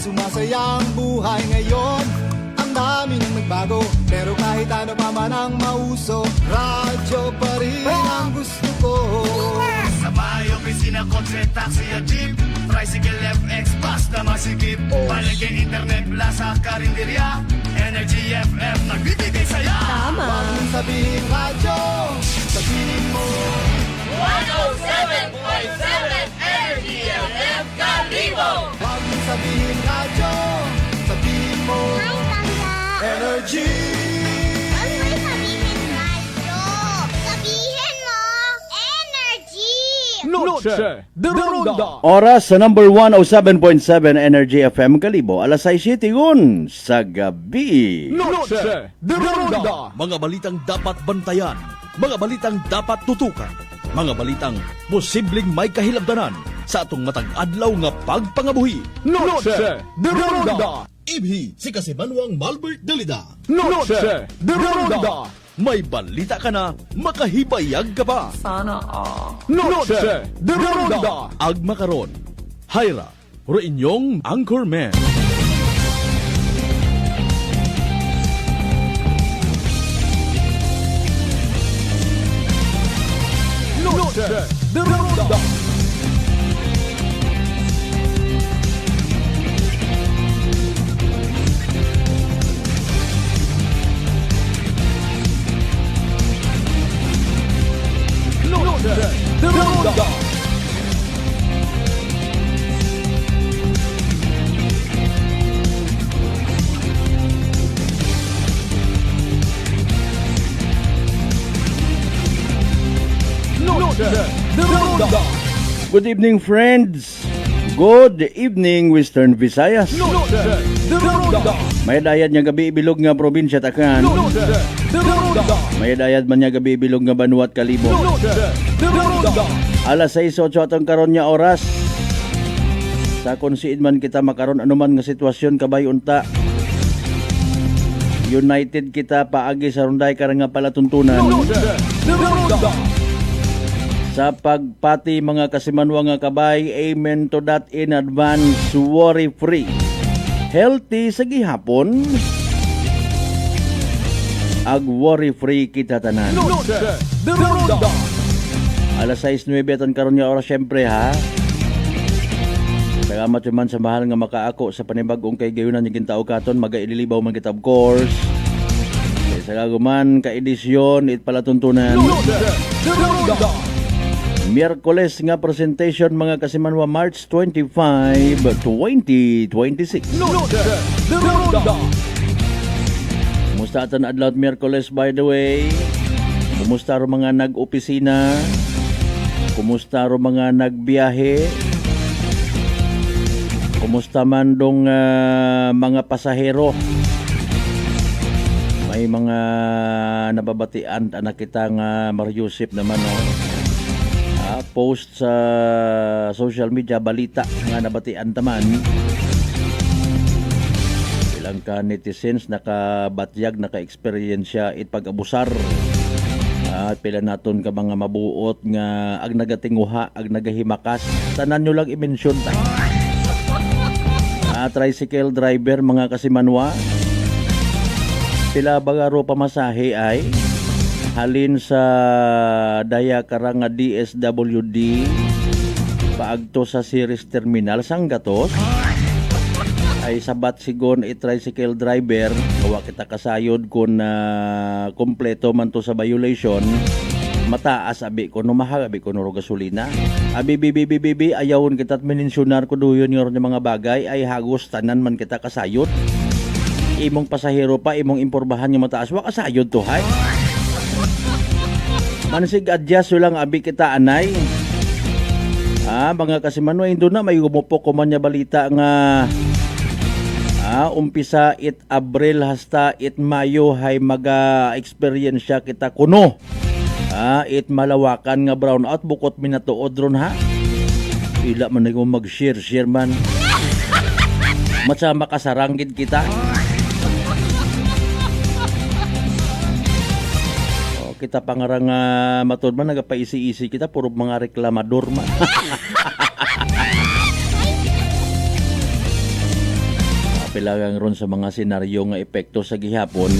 sumasaya ang buhay ngayon. Ang dami nang nagbago, pero kahit ano pa man ang mauso, radyo pa rin ang gusto ko. Sa bahay, opisina, kotse, taxi at jeep, tricycle, FX, bus na masikip, palengke, internet, plaza, karinderya, Energy FM, nagbibigay saya. Tama. Huwag mong sabihin radyo, sabihin mo 107.7 Energy FM Kalibo. Huwag mong sabihin radyo, sabihin mo Hi, Tangga! Energy. Huwag mo sabihin radyo! Sabihin mo, energy! Noche de Ronda. Oras sa number 107.7 Energy FM Kalibo, alas 6:00 sa gabi. Noche de Ronda. Mga balitang dapat bantayan, mga balitang dapat tutukan, mga balitang posibleng may kahilabdanan sa atong matag adlaw nga pagpangabuhi. Noche de Ronda. Ibhi si Kasibanwang Malbert Dalida. Noche de Ronda. May balita ka na, makahibayag ka pa. Noche de Ronda. Agma karon, Hyra, ro inyong Anchorman. Noche de Ronda. Noche de Ronda. Noche de Ronda. Good evening, friends. Good evening, Western Visayas. Noche de Ronda. May dayad nga gabi ibilog nga probinsya Takan. Noche de Ronda. May dayad man nga gabi ibilog nga Banuat Kalibo. Noche de Ronda. Alas 6:08 atong karon nga oras. Sa konsiid man kita makaron anuman nga sitwasyon kabay unta. United kita paagi sa runday karang nga palatuntunan. Noche de Ronda. Sa pagpati mga kasimanwa nga kabay, amen to that in advance, worry free. Healthy sa gihapon. Ag worry free kita tanan. Noche de Ronda. Alas 6:09 aton karon nga oras syempre ha. Salamat man sa mahal nga makaako sa panibag-ong kay gayunan yung gintao katon magaililibaw man kita of course. Kay sa gaguman ka edisyon it palatuntunan. Noche de Ronda. Miyerkules nga presentation mga kasimanwa March 25, 2026. Noche de Ronda. Kumusta atan adlaw Miyerkules by the way? Kumusta ro mga nag-opisina? Kumusta ro mga nagbiyahe? Kumusta man dong mga pasahero? May mga nababatian anak kita nga Mariusip naman post sa social media balita nga nabatian taman. Ilang ka netizens nakabatyag naka-experience it pag-abusar. At pila naton ka mga mabuot nga ag nagatinguha, ag nagahimakas. Tanan nyo lang i-mention ta. Tricycle driver mga kasimanwa. Pila bagaro pamasahe ay halin sa daya karanga DSWD paagto sa Ceres Terminal Sanggatos ay sabat sigon tricycle driver kawa kita kasayod kung kompleto man to sa violation mataas abi ko no mahal abi ko no gasolina abi bibi ayawon kita at meninsyunar ko duyon yung mga bagay ay hagos tanan man kita kasayod imong pasahero pa imong imporbahan yung mataas wa kasayod to hay mansig adjust lang abi kita anay. Mga kasimanwa indo na may gumupok ko man niya balita nga umpisa it Abril hasta it Mayo hay maga-experience kita kuno. It malawakan nga brownout bukot minatuod ron ha. Ila man nag mag-share man. Matsa makasaranggid kita. Kita pangarang matod man nagapaisi-isi kita puro mga reklamador man. Pilagang ron sa mga senaryo nga epekto sa gihapon,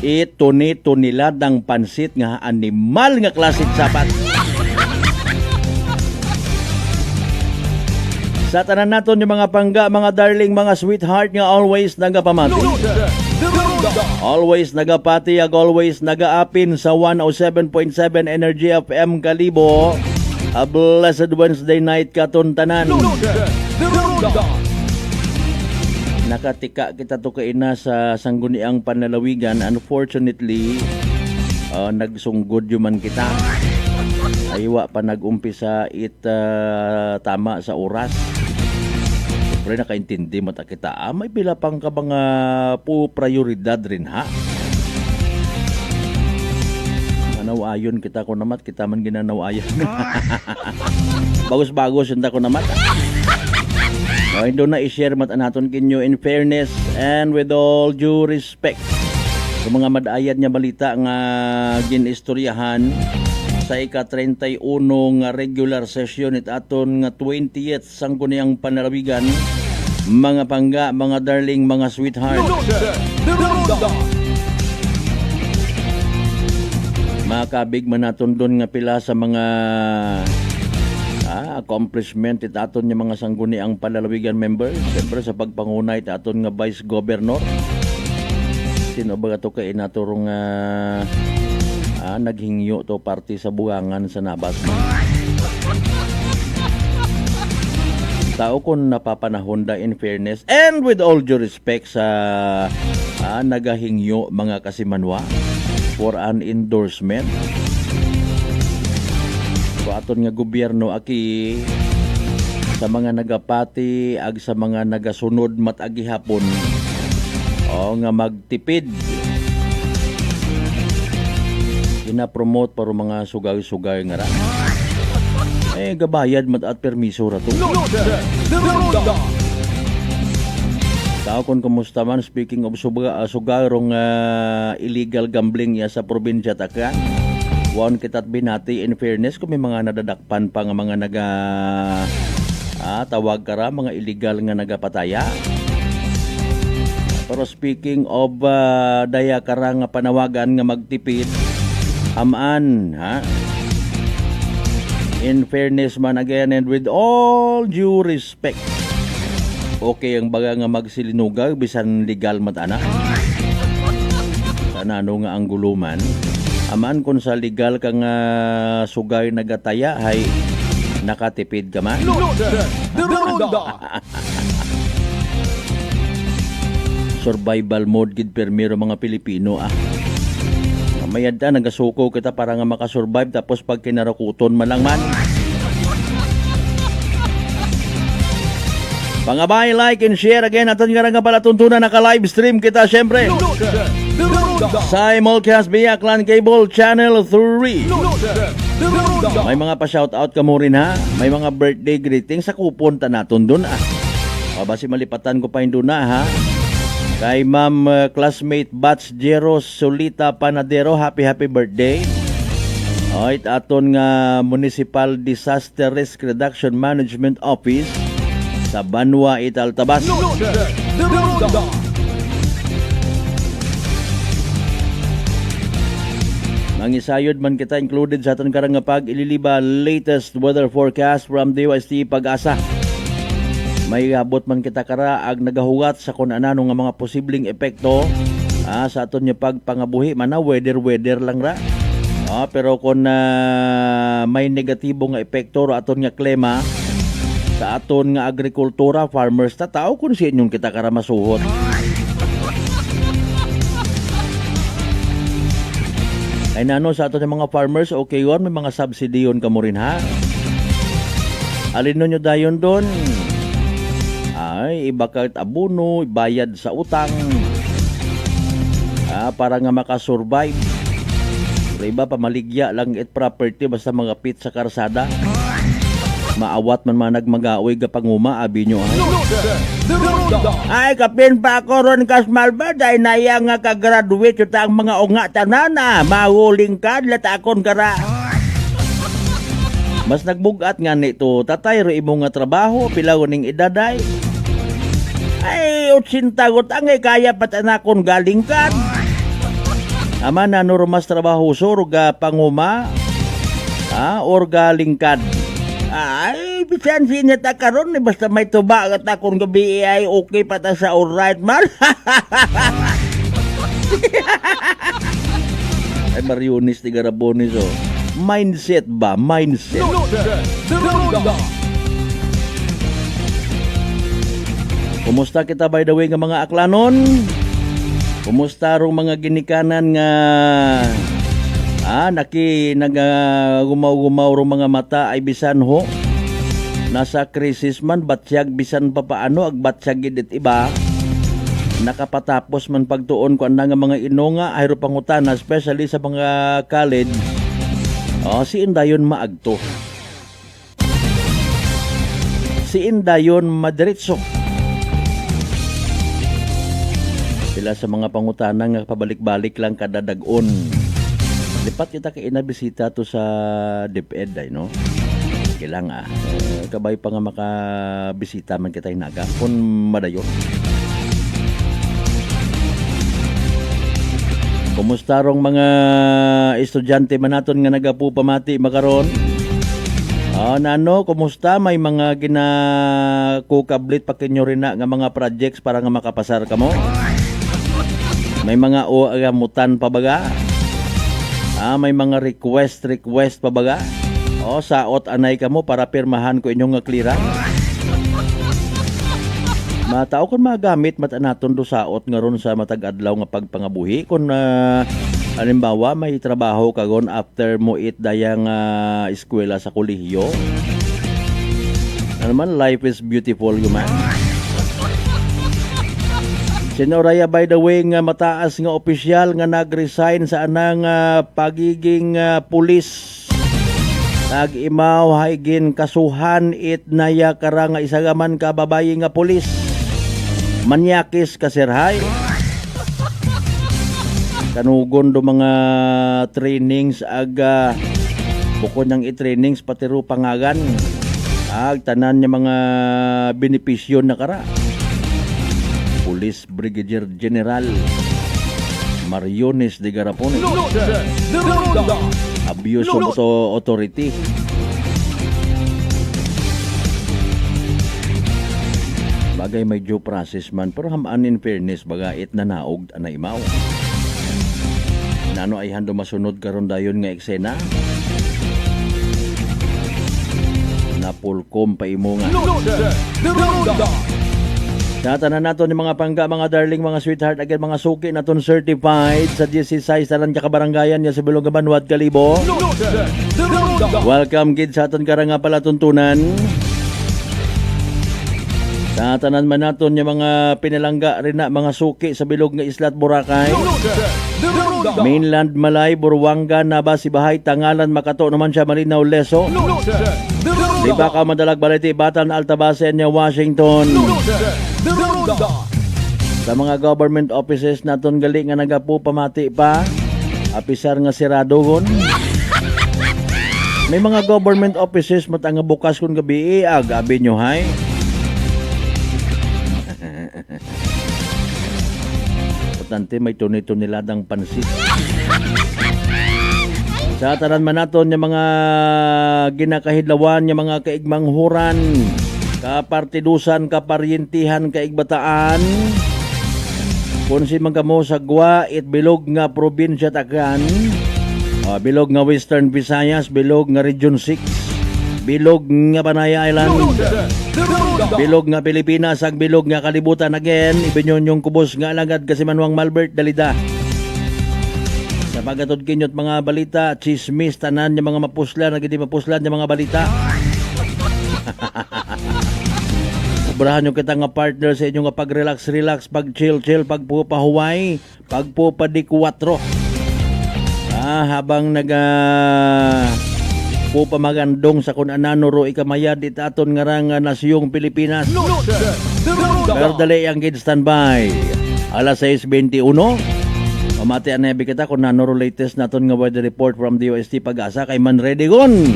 nilad ang pansit nga animal nga klasik sapat. Sa tanan naton yung mga pangga, mga darling, mga sweetheart nga always nagapamati. Always nagapati ag always nagaapin sa 107.7 Energy FM Kalibo. A blessed Wednesday night katon tanan. Nakatika kita to kaina sa sangguniang panlalawigan. Unfortunately, nagsunggod yuman kita. Aywa pa nag-umpisa tama sa oras. Siyempre nakaintindi mo ta kita. May pila pang ka mga prioridad rin ha. Nanawayon kita ko namat, kita man ginanawayon. Bagos-bagos yun ta ko namat. Hindi na i-share mat naton kinyo in fairness and with all due respect. Kung mga madayad niya balita nga ginistoryahan sa ika-31 nga regular session it aton nga 20th sangguniang panlalawigan, mga pangga, mga darling, mga sweetheart. Makabig man naton doon nga pila sa mga accomplishment it aton nga mga sangguniang panlalawigan members. Siyempre sa pagpangunay it aton nga vice governor. Sino ba ito kay naturong naghingyo to party sa buwangan sa Nabas. Tao kung napapanahon da in fairness and with all due respect sa nagahingyo mga kasimanwa for an endorsement. So aton nga gobyerno aki sa mga nagapati ag sa mga nagasunod matagi hapon nga magtipid. Ina-promote para mga sugay-sugay nga ra. Gabayad mat at permiso ra to. Tao kon kumusta man, speaking of sugay rong illegal gambling ya sa probinsya takan. Wan kitat binati in fairness kung may mga nadadakpan pa nga mga tawag kara mga illegal nga nagapataya. Pero speaking of daya kara nga panawagan nga magtipid, aman ha. In fairness man again and with all due respect. Okay ang baga nga magsilinugag bisan legal matana. Sana ano nga ang guluman. Aman kung sa legal ka nga sugay nagataya hay nakatipid ka man. Survival mode gid permiro mga Pilipino mayad ta nagasuko kita para nga makasurvive tapos pag kinarakuton man lang man. Pangabay, like and share again aton nga pala tuntunan naka-live stream kita syempre. Simulcast via Clan Cable Channel 3. May mga pa-shoutout ka mo rin ha. May mga birthday greetings sa kupon ta naton dun basi malipatan ko pa yun dun ha. Kay Ma'am classmate Batch Jero Solita Panadero, happy birthday. It aton nga Municipal Disaster Risk Reduction Management Office sa Banwa, Italtabas. Mangisayod man kita included sa aton karang nga pag-ililiba latest weather forecast from DOST Pag-asa. May abot man kita kara ag nagahugat sa kung anano nga mga posibleng epekto sa aton nga pagpangabuhi man weather lang ra. Pero kung may negatibo nga epekto ro aton nga klima sa aton nga agrikultura, farmers ta tao kung sa inyong kita kara masuhot. Ay nano sa aton nga mga farmers, okay yon, may mga subsidy yon kamo rin ha. Alin nyo dayon doon? Ay, iba kahit abono, bayad sa utang para nga makasurvive. Pero iba pamaligya lang it property basta mga pit sa karsada. Maawat man nagmagaoy kapanguma abi nyo ay kapin pa ako ron kasmal ba dahil naya nga kagraduate yung ang mga unga tanana mahuling ka lat akon kara. Mas nagbugat nga nito tatay ro imo nga trabaho pilaw ning idaday. Ay, 80 angay kaya patanakon galing kan. Ama na normas trabaho surga panguma. Or galing kan. Ay, bisan sinata karon ni basta may tuba at akong gabi ay okay pata sa alright man. Ay Marionis ni Garabonis oh. Mindset ba? Mindset. Kumusta kita by the way nga mga aklanon? Kumusta rong mga ginikanan nga gumaw-gumaw rong mga mata ay bisan ho? Nasa krisis man batsyag bisan pa paano ag batsyag gid iba? Nakapatapos man pagtuon ko nga mga inonga ayro pangutana especially sa mga college. Si Indayon maagto. Si Indayon madiretso. Sila sa mga pangutana nga pabalik-balik lang kada dag-on. Lipat kita kay inabisita to sa DepEd ay no. Kailang kabay pa nga makabisita man kita inaga kun madayon. Kumusta rong mga estudyante man naton nga nagapupamati makaron? Nano, kumusta? May mga ginakukablit pa kinyo rin na nga mga projects para nga makapasar ka mo? May mga agamutan pa baga? May mga request pa baga? Saot anay ka mo para pirmahan ko inyong nga clearance? Matao kon magamit matanaton do saot nga ron sa matag adlaw nga pagpangabuhi kun halimbawa may trabaho kagon after mo it dayang eskwela sa kolehiyo. Ano man, life is beautiful man. Sinoraya by the way nga mataas nga opisyal nga nag-resign sa anang pagiging pulis. Nag-imaw haigin kasuhan it naya kara nga isagaman ka babayi nga pulis. Manyakis kasirhay. Kanugon do mga trainings aga bukod ng i-trainings pati ro pangagan. Tanan niya mga benepisyo na kara. Police Brigadier General Mariones de Garapon. Abuse of authority. Bagay may due process man pero hamaan in fairness baga it na naog na imaw. Nano ay hando masunod karon dayon nga eksena. Napulkom pa imo nga. Tatanan nato ni mga pangga, mga darling, mga sweetheart, again mga suki naton certified sa 16 tanan ka kabarangayan ya sa Bilog Banwat Kalibo. Welcome gid sa aton karanga pala tuntunan. Tatanan man naton yung mga pinalangga rin na mga suki sa bilog nga Islat Boracay. Mainland Malay, Burwanga, Naba, Sibahay, Tangalan, Makato naman siya, Malinaw, Leso. Di ba ka madalag baliti, Batan, Altabase, niya Washington. Sa mga government offices naton gali nga nagapu pamati pa, apisar nga siradogon. May mga government offices matanga bukas kun gabi agabi nyo hay. Potante may tunay-tuniladang pansit. Sa tanan man naton yung mga ginakahidlawan, yung mga kaigmanghuran, kapartidusan, kaparyentihan, kaigbataan, kung si magkamo sa Gwa, it bilog nga probinsya takan, bilog nga Western Visayas, bilog nga Region 6, bilog nga Panay Island, bilog nga Pilipinas, ang bilog nga kalibutan again, ibinyon yung kubos nga alagad kasi Manuang Malbert Dalida. Sa pagatod kinyot mga balita, chismis, tanan yung mga mapuslan, nagiti mapuslan yung mga balita. Sobrahan yung kita nga partner sa inyo nga pag-relax, pag-chill, pagpupahuway, pagpupadikwatro. Habang pupamagandong sa kung anano ro ikamayad itaton nga rang nasyong Pilipinas. Pero dali ang gid standby. Alas 6:21. Pamati anabi kita kung nanoro latest naton nga weather report from DOST Pag-asa kay Manredigon.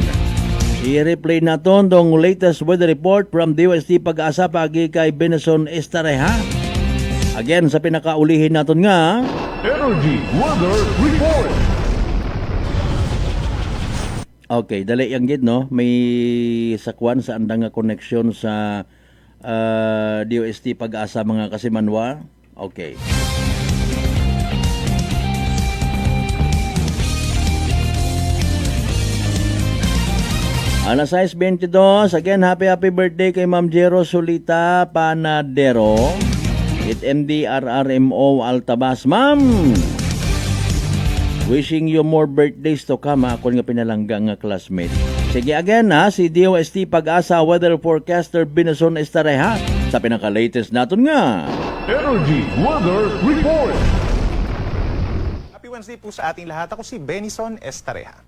I-replay naton dong latest weather report from DOST Pag-asa pagi kay Benson Estareha. Again, sa pinakaulihin naton nga, Energy Weather Report. okay, dali yang gid no, may sakwan sa andang nga connection sa DOST Pag-asa mga kasimanwa. Okay. Alas 6:22, again happy birthday kay Ma'am Jero Solita Panadero. It MDRRMO Altabas. Ma'am, wishing you more birthdays to come. Ako nga pinalangga nga classmate. Sige again ha, si DOST Pag-asa Weather Forecaster Binason Estareha sa pinaka-latest naton nga. Energy Weather Report. Happy Wednesday po sa ating lahat. Ako si Benison Estareha.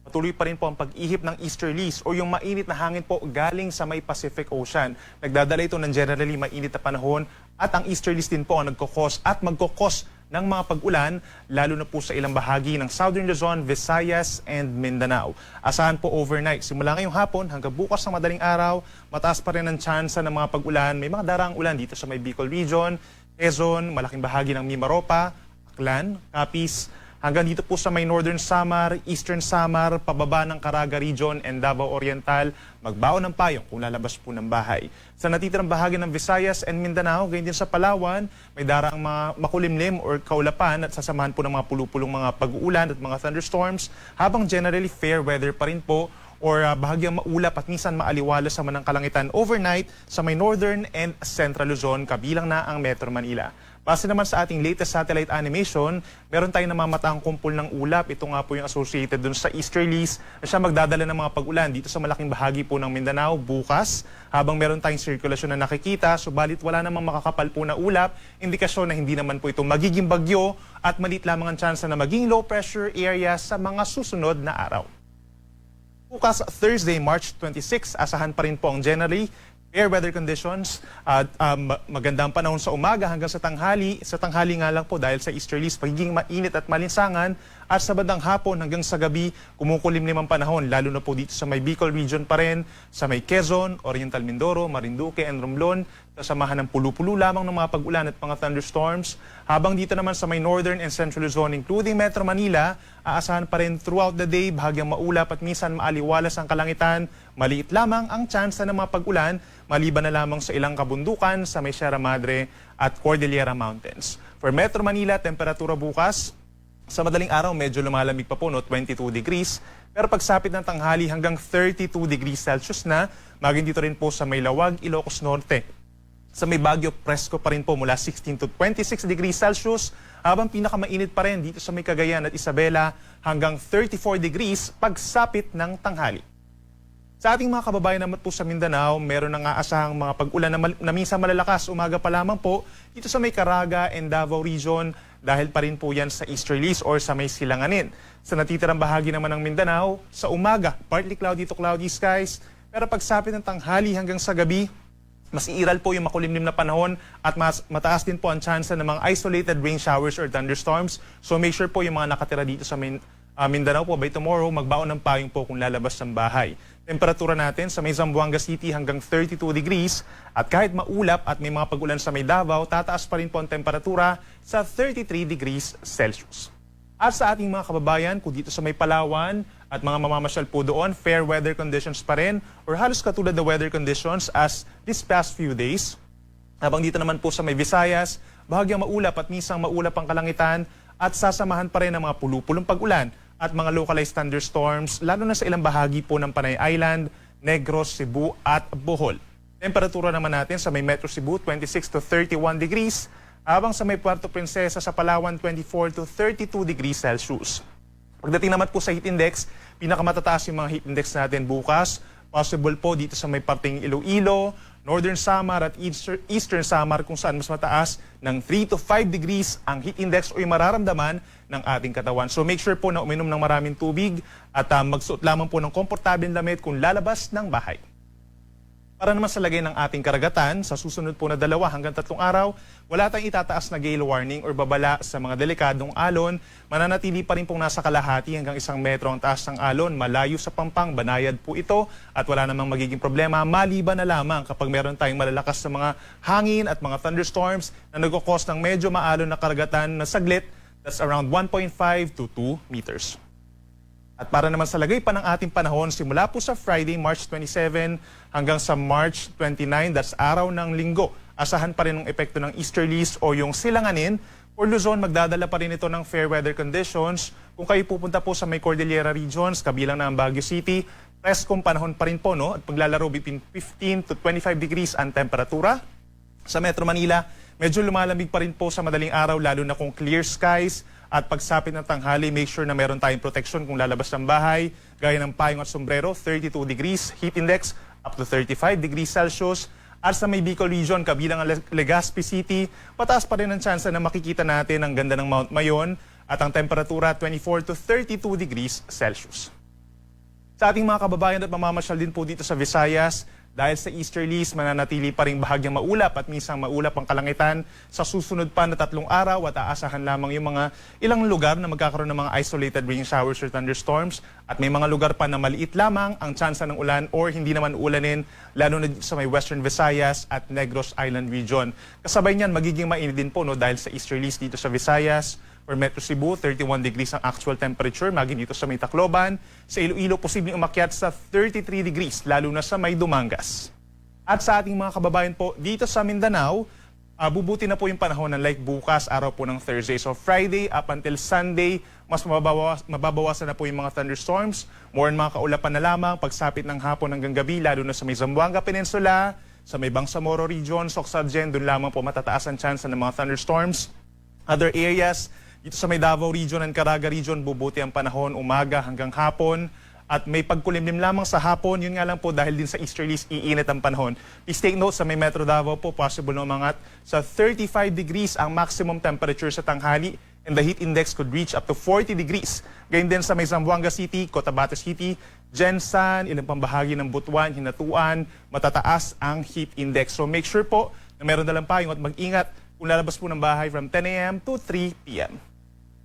Patuloy pa rin po ang pag-ihip ng easterlies o yung mainit na hangin po galing sa may Pacific Ocean. Nagdadala ito ng generally mainit na panahon at ang easterlies din po ang nagkukos at magkukos ng mga pag-ulan lalo na po sa ilang bahagi ng Southern Luzon, Visayas and Mindanao. Asahan po overnight. Simula ngayong hapon hanggang bukas ng madaling araw, mataas pa rin ang tsansa ng mga pag-ulan. May mga daraang ulan dito sa may Bicol Region, Quezon, malaking bahagi ng Mimaropa, Aklan, Capiz, hanggang dito po sa may Northern Samar, Eastern Samar, pababa ng Caraga Region and Davao Oriental, magbaon ng payong kung lalabas po ng bahay. Sa natitirang bahagi ng Visayas and Mindanao, ganyan din sa Palawan, may daraang mga makulimlim or kaulapan at sasamahan po ng mga pulupulong mga pag-uulan at mga thunderstorms, habang generally fair weather pa rin po or bahagyang maulap at minsan maaliwalas sa manang kalangitan overnight sa may Northern and Central Luzon, kabilang na ang Metro Manila. Base naman sa ating latest satellite animation, meron tayong namamatang kumpol ng ulap. Ito nga po yung associated dun sa easterlies na siya magdadala ng mga pag-ulan dito sa malaking bahagi po ng Mindanao bukas. Habang meron tayong sirkulasyon na nakikita, subalit wala namang makakapal po na ulap, indikasyon na hindi naman po ito magiging bagyo at maliit lamang ang tsansa na maging low pressure area sa mga susunod na araw. Bukas Thursday, March 26, asahan pa rin po ang generally fair weather conditions at magandang panahon sa umaga hanggang sa tanghali. Sa tanghali nga lang po dahil sa easterlies, pagiging mainit at malinsangan. At sa bandang hapon hanggang sa gabi, kumukulimlim ang panahon, lalo na po dito sa may Bicol Region pa rin, sa may Quezon, Oriental Mindoro, Marinduque, and Romblon, kasamahan ng pulu-pulo lamang ng mga pag-ulan at mga thunderstorms. Habang dito naman sa may Northern and Central Luzon, including Metro Manila, aasahan pa rin throughout the day, bahagyang maulap at minsan maaliwalas ang kalangitan, maliit lamang ang tsansa ng mga pag-ulan, maliban na lamang sa ilang kabundukan sa may Sierra Madre at Cordillera Mountains. For Metro Manila, temperatura bukas, sa madaling araw, medyo lumalamig pa po, 22 degrees. Pero pagsapit ng tanghali hanggang 32 degrees Celsius na, maging dito rin po sa may Lawag, Ilocos Norte. Sa may Baguio, presko pa rin po mula 16 to 26 degrees Celsius, habang pinakamainit pa rin dito sa may Cagayan at Isabela hanggang 34 degrees pagsapit ng tanghali. Sa ating mga kababayan naman po sa Mindanao, meron nang aasahang mga pag-ulan na minsan malalakas umaga pa lamang po dito sa may Caraga and Davao Region dahil pa rin po yan sa easterlies or sa may silanganin. Sa natitirang bahagi naman ng Mindanao, sa umaga, partly cloudy to cloudy skies, pero pagsapit ng tanghali hanggang sa gabi, mas iiral po yung makulimlim na panahon at mas mataas din po ang tsansa ng mga isolated rain showers or thunderstorms. So make sure po yung mga nakatira dito sa Mindanao po by tomorrow, magbaon ng payong po kung lalabas ng bahay. Temperatura natin sa may Zamboanga City hanggang 32 degrees at kahit maulap at may mga pag-ulan sa may Davao, tataas pa rin po ang temperatura sa 33 degrees Celsius. At sa ating mga kababayan, kung dito sa may Palawan at mga mamamasyal po doon, fair weather conditions pa rin or halos katulad na weather conditions as this past few days. Habang dito naman po sa may Visayas, bahagyang maulap at minsang maulap ang kalangitan at sasamahan pa rin ng mga pulupulong pag-ulan at mga localized thunderstorms, lalo na sa ilang bahagi po ng Panay Island, Negros, Cebu at Bohol. Temperatura naman natin sa may Metro Cebu, 26 to 31 degrees, habang sa may Puerto Princesa sa Palawan, 24 to 32 degrees Celsius. Pagdating naman po sa heat index, pinakamatataas yung mga heat index natin bukas. Possible po dito sa may parting Iloilo, Northern Samar at Eastern Samar kung saan mas mataas ng 3 to 5 degrees ang heat index o yung mararamdaman ng ating katawan. So make sure po na uminom ng maraming tubig at magsuot lamang po ng komportableng damit kung lalabas ng bahay. Para naman sa lagay ng ating karagatan, sa susunod po na 2 hanggang 3 araw, wala tayong itataas na gale warning or babala sa mga delikadong alon. Mananatili pa rin pong nasa kalahati hanggang 1 metro ang taas ng alon. Malayo sa Pampang, Banayad po ito at wala namang magiging problema. Maliban na lamang kapag meron tayong malalakas na mga hangin at mga thunderstorms na nagkukos ng medyo maalon na karagatan na saglit. That's around 1.5 to 2 meters. At para naman sa lagay pa ng ating panahon, simula po sa Friday, March 27 hanggang sa March 29, that's araw ng linggo, asahan pa rin ang epekto ng easterlies o yung silanganin. For Luzon, magdadala pa rin ito ng fair weather conditions. Kung kayo pupunta po sa may Cordillera regions, kabilang na ang Baguio City, preskong panahon pa rin po, no? At paglalaro between 15 to 25 degrees ang temperatura. Sa Metro Manila, medyo lumalamig pa rin po sa madaling araw, lalo na kung clear skies. At pagsapit ng tanghali, make sure na meron tayong protection kung lalabas ng bahay. Gaya ng payong at sombrero, 32 degrees. Heat index, up to 35 degrees Celsius. At sa may Bicol region, kabilang ang Legazpi City, pataas pa rin ang tsansa na makikita natin ang ganda ng Mount Mayon at ang temperatura 24 to 32 degrees Celsius. Sa ating mga kababayan at mamamasyal din po dito sa Visayas, dahil sa easterlies, mananatili pa rin bahagyang maulap at minsan maulap ang kalangitan sa susunod pa na 3 araw at aasahan lamang yung mga ilang lugar na magkakaroon ng mga isolated rain showers or thunderstorms at may mga lugar pa na maliit lamang ang tsansa ng ulan or hindi naman ulanin, lalo na sa may Western Visayas at Negros Island region. Kasabay niyan, magiging mainit din po, no, dahil sa easterlies dito sa Visayas. For Metro Cebu, 31 degrees ang actual temperature, maging dito sa may Tacloban. Sa Iloilo, posibleng umakyat sa 33 degrees, lalo na sa may Dumangas. At sa ating mga kababayan po, dito sa Mindanao, bubuti na po yung panahon ng like bukas, araw po ng Thursday. So Friday up until Sunday, mas mababawasan na po yung mga thunderstorms. More and mga kaulapan na lamang, pagsapit ng hapon hanggang gabi, lalo na sa may Zamboanga Peninsula, sa may Bangsamoro region, Socsadjen, doon lamang po matataas ang chance ng mga thunderstorms. Other areas, dito sa may Davao Region and Caraga Region, bubuti ang panahon umaga hanggang hapon. At may pagkulimlim lamang sa hapon, yun nga lang po dahil din sa easterlies, iinit ang panahon. Please take note, sa may Metro Davao po, possible na umangat sa 35 degrees ang maximum temperature sa tanghali and the heat index could reach up to 40 degrees. Gayun din sa may Zamboanga City, Cotabato City, Jensan, ilang pambahagi ng Butuan, Hinatuan, matataas ang heat index. So make sure po na meron na lang payong at mag-ingat kung lalabas po ng bahay from 10 a.m. to 3 p.m.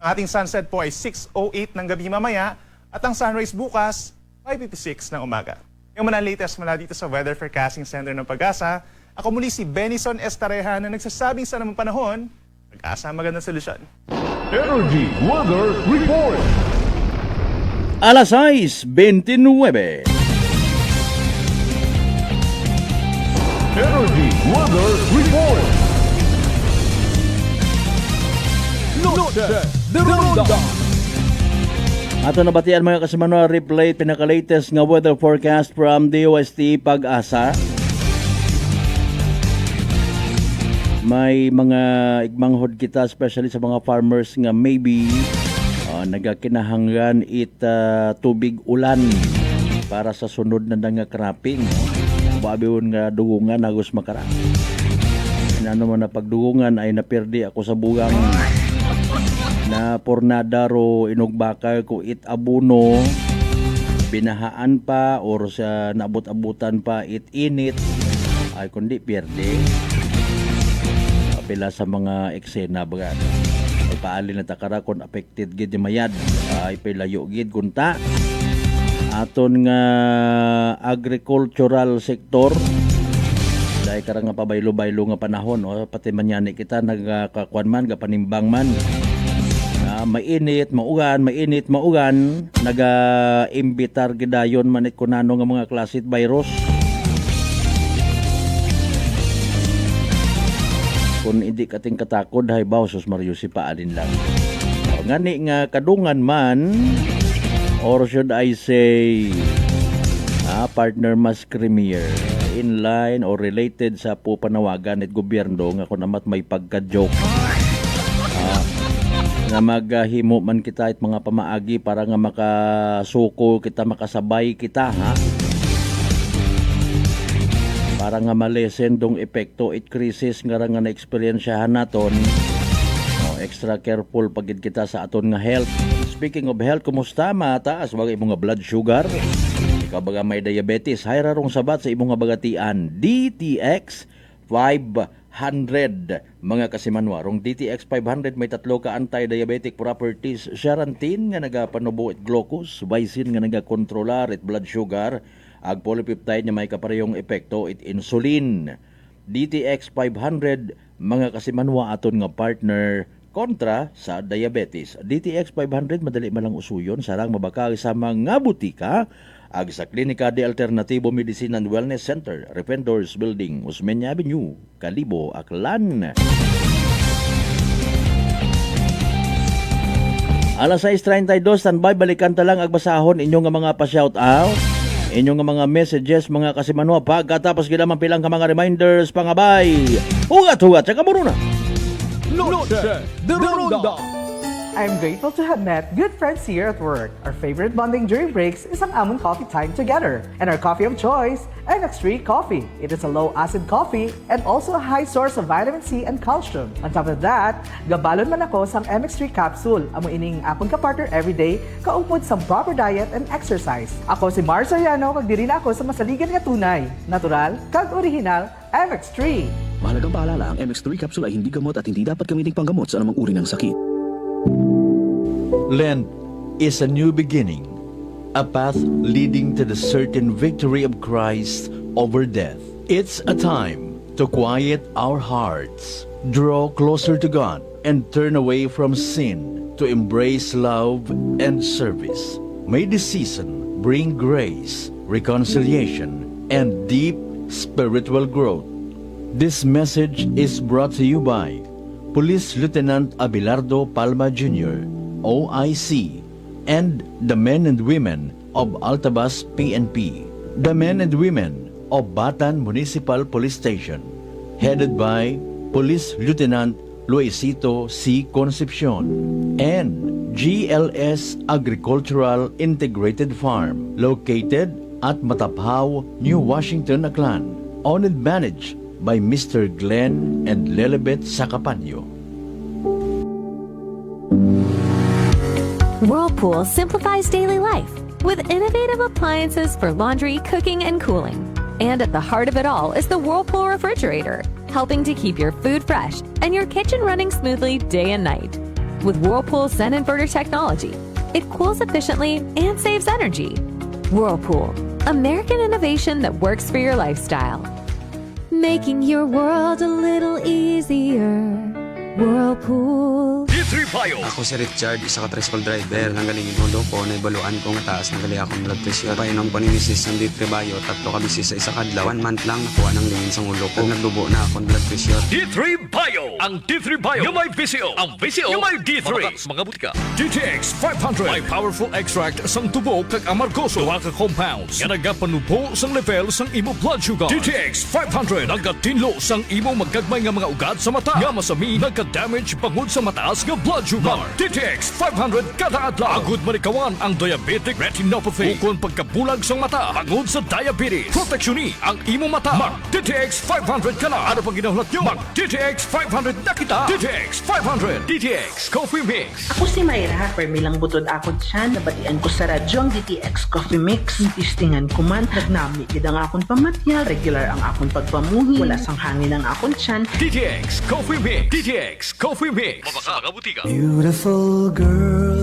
Ang ating sunset po ay 6:08 ng gabi mamaya at ang sunrise bukas, 5:56 ng umaga. Yung mga latest mula dito sa Weather Forecasting Center ng Pag-asa, ako muli si Benison Estareha na nagsasabing sa namang panahon, Pag-asa ang magandang solusyon. Energy Weather Report. Alas 6:29. Energy Weather Report. Noche de Ronda. Ato nabatian mga kasamano, replay pinaka-latest nga weather forecast from DOST Pag-asa. May mga igmanghod kita, especially sa mga farmers nga maybe nagakinahanglan tubig ulan para sa sunod na nga cropping. Babiwon nga dugungan agos makara. Ano man na pagdugungan ay napirdi ako sa bugang na pornada ro inugbakal ko it abuno binahaan pa or sa naabot-abutan pa it init ay kundi pierde pila sa mga eksena baga ay paalin na takara kung affected gid mayad ay pilayo gid kunta aton nga agricultural sector dahil karang nga pabaylo-baylo nga panahon pati manyani kita nagkakuan man kapanimbang man mainit maugan naga-imbitar gidayon manit kunano nga mga klasit virus kung hindi kating katakod hay baw sus Mario si paalin lang ngani nga kadungan man or should I say partner mas creamier in line or related sa po panawagan at gobyerno nga kung namat may pagka-joke nga maghimo man kita at mga pamaagi para nga makasuko kita, makasabay kita para nga malesen dong epekto it crisis nga na-experiensyahan naton extra careful pagid kita sa aton nga health. Speaking of health, kumusta mataas bagay mga blood sugar Ikaw baga may diabetes, hayra rong sabat sa imong nga bagatian. DTX 500 mga kasimanwa. Rong DTX 500 may 3 ka anti-diabetic properties. Charantin nga nagapanubo it glucose, Vicin nga nagakontrolar it blood sugar, ag polypeptide nga may kaparehong epekto it insulin. DTX 500 mga kasimanwa aton nga partner kontra sa diabetes. DTX 500 madali malang usuyon, sarang mabakal sa mga butika ag sa Klinika de Alternativo Medicine and Wellness Center, Rependors Building, Osmeña Avenue, Kalibo, Aklan. Alas 6:32, standby, balikan ta lang agbasahon inyong nga mga pa-shout out, inyong nga mga messages, mga kasimanwa, pagkatapos gila man pilang ka mga reminders, pangabay, hugat-hugat, sa kamuro na. Noche de Ronda. I'm grateful to have met good friends here at work. Our favorite bonding during breaks is ang amon coffee time together. And our coffee of choice, MX3 Coffee. It is a low-acid coffee and also a high source of vitamin C and calcium. On top of that, gabalon man ako sa MX3 capsule. Amo ining apon ka-partner everyday, kaupod sa proper diet and exercise. Ako si Mars Soriano, kag diri na ako sa masaligan nga tunay, natural, kag original, MX3. Mahalagang paalala, ang MX3 capsule ay hindi gamot at hindi dapat gamiting panggamot sa anumang uri ng sakit. Lent is a new beginning, a path leading to the certain victory of Christ over death. It's a time to quiet our hearts, draw closer to God, and turn away from sin to embrace love and service. May this season bring grace, reconciliation, and deep spiritual growth. This message is brought to you by Police Lieutenant Abelardo Palma Jr., OIC, and the men and women of Altabas PNP, the men and women of Batan Municipal Police Station, headed by Police Lieutenant Luisito C. Concepcion, and GLS Agricultural Integrated Farm, located at Matapao, New Washington, Aklan, owned and managed by Mr. Glenn and Lilibet Sacapanyo. Whirlpool simplifies daily life with innovative appliances for laundry, cooking, and cooling. And at the heart of it all is the Whirlpool refrigerator, helping to keep your food fresh and your kitchen running smoothly day and night. With Whirlpool Zen Inverter technology, it cools efficiently and saves energy. Whirlpool, American innovation that works for your lifestyle. Making your world a little easier. Whirlpool. D3 Bio. Ako si Richard, isa ka tricycle driver. Nanggaling inulo ko, naibaluan ko nga taas, nanggali akong blood pressure. Painom ko ni Mrs. ng D3 Bio, 3 ka bisis sa isa kadlaw. 1 month lang nakuha ng lingin sa ulo ko. Nagdubo na akong blood pressure. D3 Bio. Ang D3 Bio yung may VCO. Ang VCO yung may D3. Matatas mga butika. DTX 500. May powerful extract sang tubo kag amargoso. Duha ka compounds nga nagapanubo sang level sang imo blood sugar. DTX 500. Nagatinlo sang imo magagmay nga mga ugat sa mata. Nga masami nagka-damage bangod sa mataas nga blood sugar. DTX 500 kada adlaw. Agud manikawan ang diabetic retinopathy. Ukon pagkabulag sang mata bangod sa diabetes. Proteksyon ni ang imo mata. Mag DTX 500 kana. Ano pang ginahulat nyo? Mag DTX 500 na kita. DTX 500. DTX Coffee Mix. Ako si Mayra. Permilang butod akon siya. Nabatian ko sa radyo ang DTX Coffee Mix. Itistingan ko man. Nagnami gid ang akon pamatya. Regular ang akon pagpamuhi. Wala sang hangin ang akon tiyan. DTX Coffee Mix. DTX Coffee Mix. Mabaka mga butika. Beautiful girl.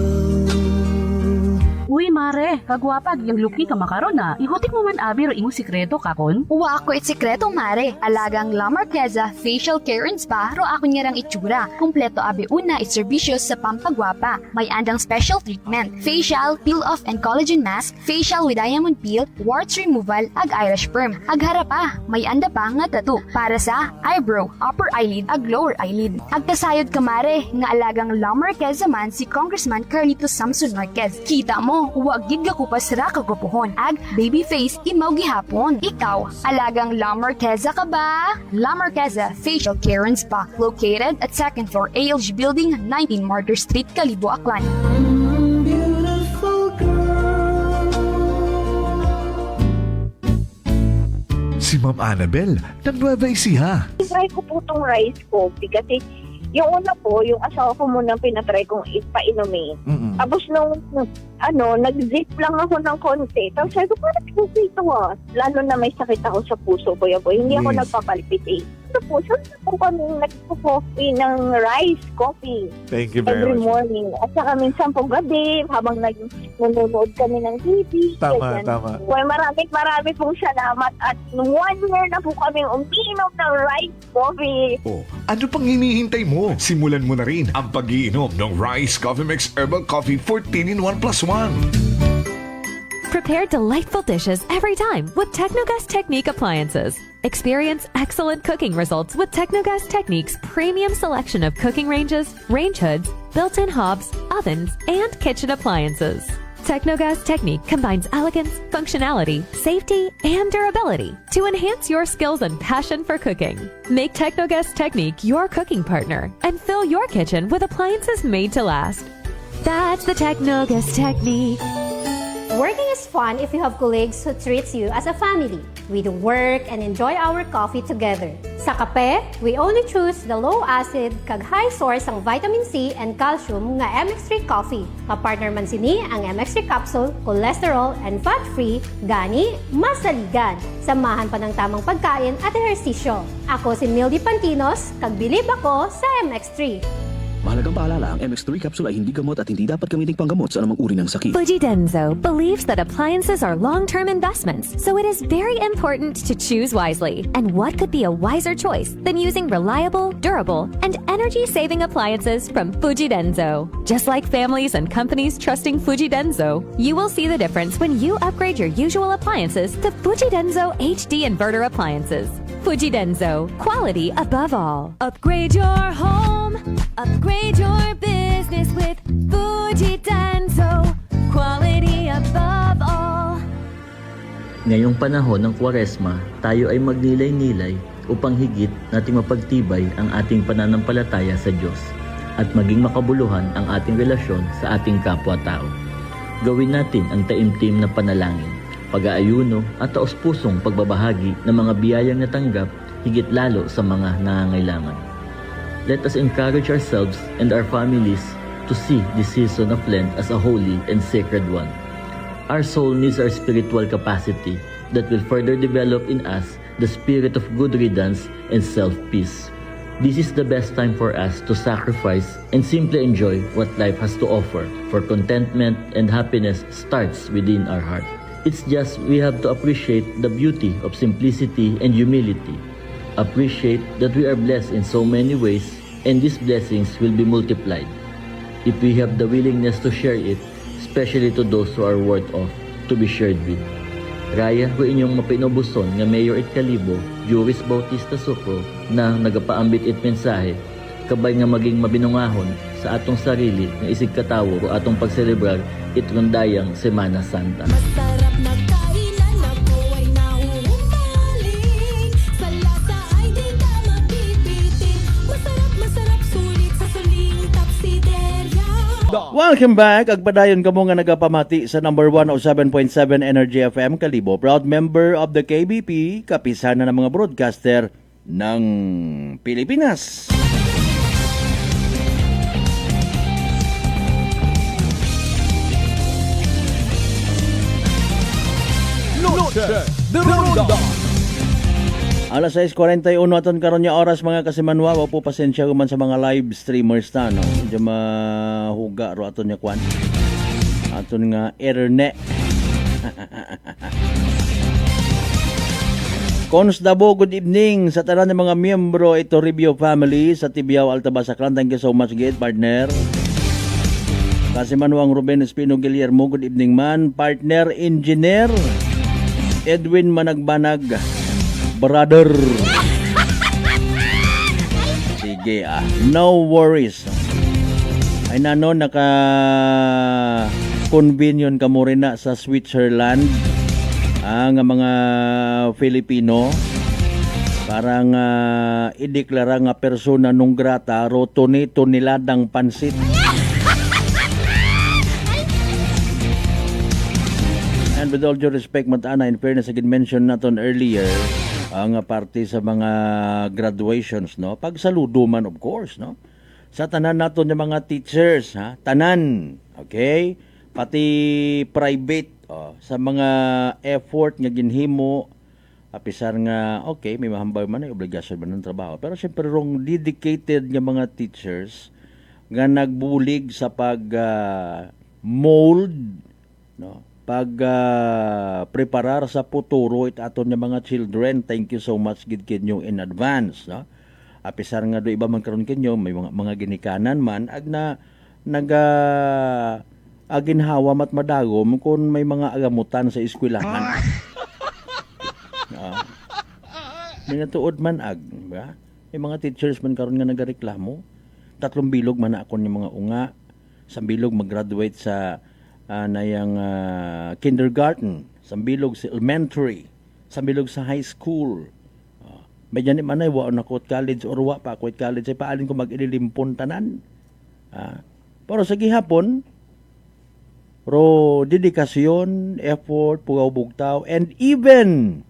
Uy, mare, kagwapag, yung luki ka makaron na. Ihutik mo man abi ro imong sikreto kakon. Uwa ako it sikreto, mare. Alagang La Marqueza Facial Care and Spa, ro ako niyarang itsura. Kompleto abi una iservisyo sa pampagwapa. May andang special treatment, facial, peel-off and collagen mask, facial with diamond peel, warts removal, ag Irish perm. Ag harapa, may anda pa nga tattoo para sa eyebrow, upper eyelid, ag lower eyelid. Ag kasayod ka, mare, nga alagang La Marqueza man si Congressman Carlito Samson Marquez. Kita mo, huwag gid ka kupas ra kagupuhon. Ag baby face imaw gihapon. Ikaw, alagang La Marqueza ka ba? La Marqueza Facial Care and Spa, located at 2nd floor ALG Building, 19 Martyr Street, Kalibo, Aklan. Si Ma'am Annabel, nag-Nueva Ecija. Try ko po itong rice coffee kasi Yung una po, yung asawa ko muna pinatry kong ipainumin. Tapos nung nag-zip lang ako ng konti. Tapos sabi ko, parang okay ito Lalo na may sakit ako sa puso, Kuya Boy. Hindi ako nagpapalpitate. Sa puso, po kami nagpo-coffee ng rice coffee. Thank you very Every much. morning. At saka minsan po gabi, habang nanonood kami ng TV. Tama, ganyan. tama. Well, marami pong salamat. At nung 1 year na po kami umiinom ng rice coffee. Oh, ano pang hinihintay mo? Simulan mo na rin ang pag-iinom ng Rice Coffee Mix Herbal Coffee 14-in-1 + 1. Prepare delightful dishes every time with Technogas Technique appliances. Experience excellent cooking results with Technogas Technique's premium selection of cooking ranges, range hoods, built-in hobs, ovens, and kitchen appliances. Technogas Technique combines elegance, functionality, safety, and durability to enhance your skills and passion for cooking. Make Technogas Technique your cooking partner and fill your kitchen with appliances made to last. That's the Technogas Technique. Working is fun if you have colleagues who treats you as a family. We do work and enjoy our coffee together. Sa kape, we only choose the low-acid kag high source ang vitamin C and calcium nga MX3 coffee. Kapartner man sini ang MX3 capsule, cholesterol and fat-free, gani, masaligan. Samahan pa ng tamang pagkain at ehersisyo. Ako si Mildy Pantinos, kag bilib ako sa MX3. Mahalagang paalala, ang MX3 capsule ay hindi gamot at hindi dapat gamitin panggamot sa anumang uri ng sakit. Fujidenzo believes that appliances are long-term investments, so it is very important to choose wisely. And what could be a wiser choice than using reliable, durable, and energy-saving appliances from Fujidenzo? Just like families and companies trusting Fujidenzo, you will see the difference when you upgrade your usual appliances to Fujidenzo HD inverter appliances. Fujidenzo, quality above all. Upgrade your home, upgrade your business with Fujidenzo, quality above all. Ngayong panahon ng Kwaresma, tayo ay magnilay-nilay upang higit nating mapagtibay ang ating pananampalataya sa Diyos at maging makabuluhan ang ating relasyon sa ating kapwa-tao. Gawin natin ang taimtim na panalangin, pag-aayuno at taos-pusong pagbabahagi ng mga biyayang natanggap higit lalo sa mga nangangailangan. Let us encourage ourselves and our families to see this season of Lent as a holy and sacred one. Our soul needs our spiritual capacity that will further develop in us the spirit of good riddance and self-peace. This is the best time for us to sacrifice and simply enjoy what life has to offer, for contentment and happiness starts within our heart. It's just we have to appreciate the beauty of simplicity and humility. Appreciate that we are blessed in so many ways and these blessings will be multiplied if we have the willingness to share it, especially to those who are worth of to be shared with. Raya ko inyong mapinobuson nga Mayor it Calibo, Juris Bautista Sucro, na nagapaambit it mensahe, kabay nga maging mabinungahon sa atong sarili nga isig katawo o atong pagselebrar it rondayang Semana Santa. Masarap na kainan ako ay nauumaling. Sa lasa ay di ka mapipitin. Masarap sulit sa suling tapsiderya. Welcome back. Agpadayon kamo nga nagapamati sa number 107.7 Energy FM Calibo. Proud member of the KBP, kapisanan ng mga broadcaster ng Pilipinas. Noche de Ronda. Alas 6:41 aton karon nya oras mga kasimanwa, wa po pasensya man sa mga live streamers ta no. Medyo mahuga ro aton nya kwan. Aton nga internet. Constable, good evening sa tanan ng mga miyembro ito Review family sa Tibiao, Altabas, Aklan. Thank you so much, Gate partner. Kasimanwang Ruben Espino Guillermo, good evening man. Partner engineer Edwin Managbanag, brother. Sige no worries. Ay nano naka-convention ka mo rin na sa Switzerland ang mga Filipino parang ideklara nga persona non grata rotonito niladang pansit. And with all due respect, Matana, in fairness, again mentioned natin earlier, ang parte sa mga graduations, no? Pagsaludo man, of course, no? sa tanan naton nga mga teachers, ha? Tanan, okay? Pati private, sa mga effort nga ginhimo, apisar nga, okay, may mahambal man ay obligasyon man ng trabaho. Pero siyempre, rong dedicated nga mga teachers nga nagbulig sa mold, no? Preparar sa futuro it aton nga mga children. Thank you so much gid kinyo in advance, no? Apisar nga do iba man karon kinyo may mga ginikanan man ag na aginhawa mat madagom kung may mga agamutan sa eskwelahan. May natuod man ag, ba? May mga teachers man karon nga nagareklamo. 3 bilog man na ako ni mga unga. 1 bilog mag-graduate sa kindergarten, 1 bilog sa elementary, 1 bilog sa high school. Medyan man ay wa na ko college or wa pa ko college ay paalin ko mag-ililimpon tanan. Pero sa gihapon, dedikasyon, effort, pugaw-bugtaw, and even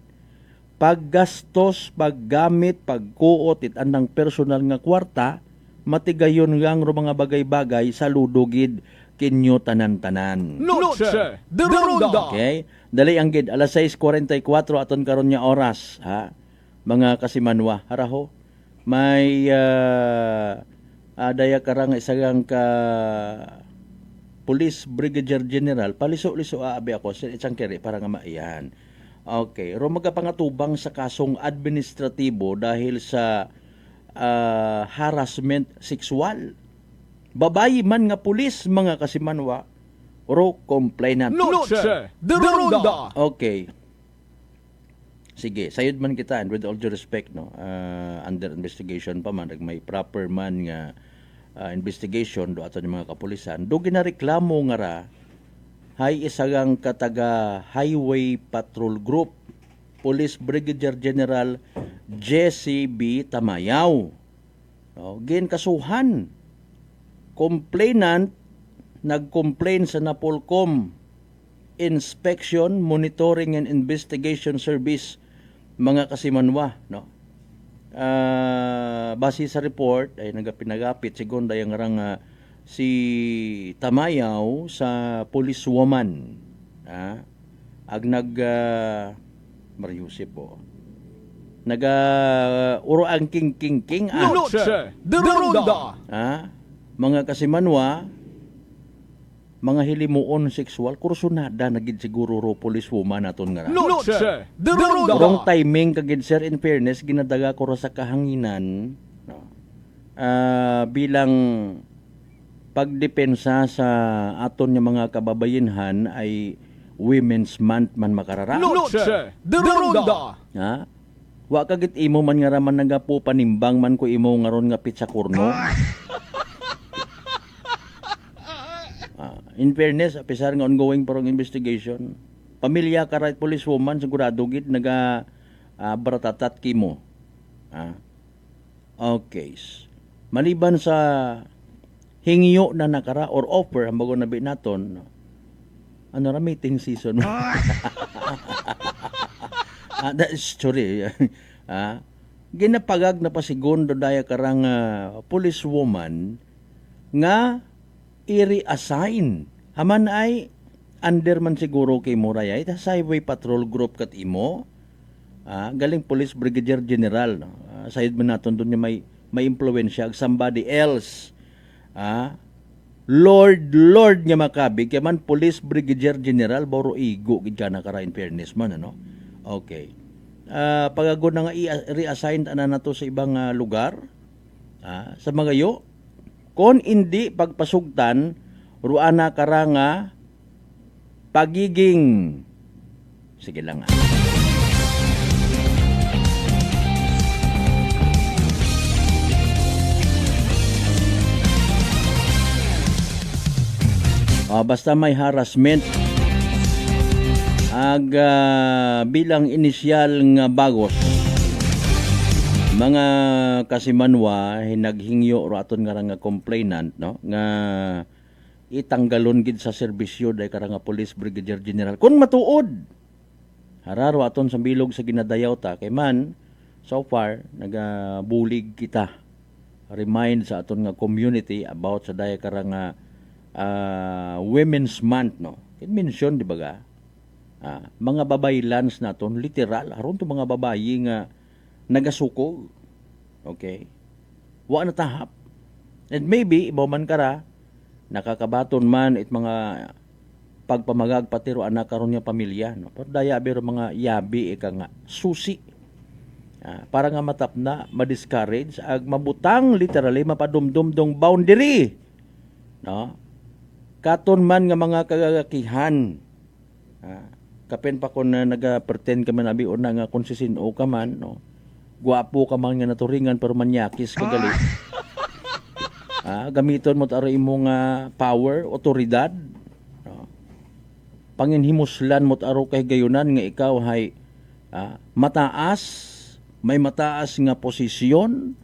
paggastos, paggamit, pagkuot, itandang personal nga kwarta, matigayon nga mga bagay-bagay sa ludogid kinyo tanan-tanan. Noche de Ronda. Okay? Dali ang gid, alas 6:44 aton karon nga oras, ha? Mga kasimanwa, haraho, may daya karang isagang ka Police Brigadier General, paliso-liso aabi ako sa isang kere para nga maiyan. Okay, ro magapangatubang sa kasong administratibo dahil sa harassment sexual. Babayi man nga pulis, mga kasimanwa, ro complainant. Noche de Ronda. Okay. Sige, sayod man kita, and with all due respect, no, under investigation pa man, may proper man nga investigation do ato ng mga kapulisan, do ginareklamo nga ra, hay isagang kataga Highway Patrol Group, Police Brigadier General Jesse B. Tamayaw. Kasuhan. Complainant, nag-complain sa Napolcom Inspection, Monitoring and Investigation Service, mga kasimanwa, no? Base sa report ay nagapinagapit segunda yang rang si Tamayaw sa policewoman, ag Mariusip po uro ang king Noche de Ronda. mga kasimanwa, mga hilimuon sexual, kursunada na gid siguro ro policewoman naton nga. Noche de Ronda. Wrong timing kagid sir, in fairness, ginadaga ko sa kahanginan, no? Bilang pagdepensa sa aton nga mga kababayenhan ay Women's Month man makarara. Noche de Ronda. Wa kagit imo man nga raman nagapo panimbang man ko imo ngaron nga pizza kurno. In fairness, apisar nga ongoing parang investigation, pamilya ka right policewoman, sigurado gid naga baratatat kimo. Okay. Maliban sa hingyo na nakara or offer ang bago nabi naton, ano ra meeting season. That's story. Ginapagag na pasigundo daya karang policewoman nga i-reassign. Haman ay under man siguro kay Murayay, sa Highway Patrol Group kat imo, galing Police Brigadier General. Sayod man naton doon niya may impluensya somebody else. Lord niya makabig, kaya man Police Brigadier General, boro igo, gid ka na kara in fairness man, ano? Okay. Pagagod na nga i-reassign na to sa ibang lugar, sa mga yo, kon hindi pagpasugtan, ruana karanga pagiging, sige lang basta may harassment bilang inisyal nga bagos, mga kasimanwa hinaghingyo ro aton nga complainant, no, nga itanggalon gid sa serbisyo dahil karanga Police Brigadier General kung matuod. Hararo aton sa bilog sa ginadayaw ta kay man so far nagabulig kita remind sa aton nga community about sa daya karang Women's Month, no. It mention di ba ga? Mga babaylans naton literal aron to mga babayi nga nagasukog. Okay? Wa na tahap. And maybe ibaw man kara nakakabaton man it mga pagpamagag patiro anak karon nga pamilya, no. Pero daya biro mga yabi ika nga susi. Para nga matap na ma-discourage ag mabutang literally mapadumdum-dong boundary, no. Katon man nga mga kagagakihan, kapen pa ko na naga-pretend ka man abi o na nga kung sisino ka man, no. Guwapo ka man nga naturingan pero manyakis ka gali. Gamiton mo taro imong power, otoridad, no. Panginhimuslan mo taro kay gayunan nga ikaw hay mataas, may mataas nga posisyon,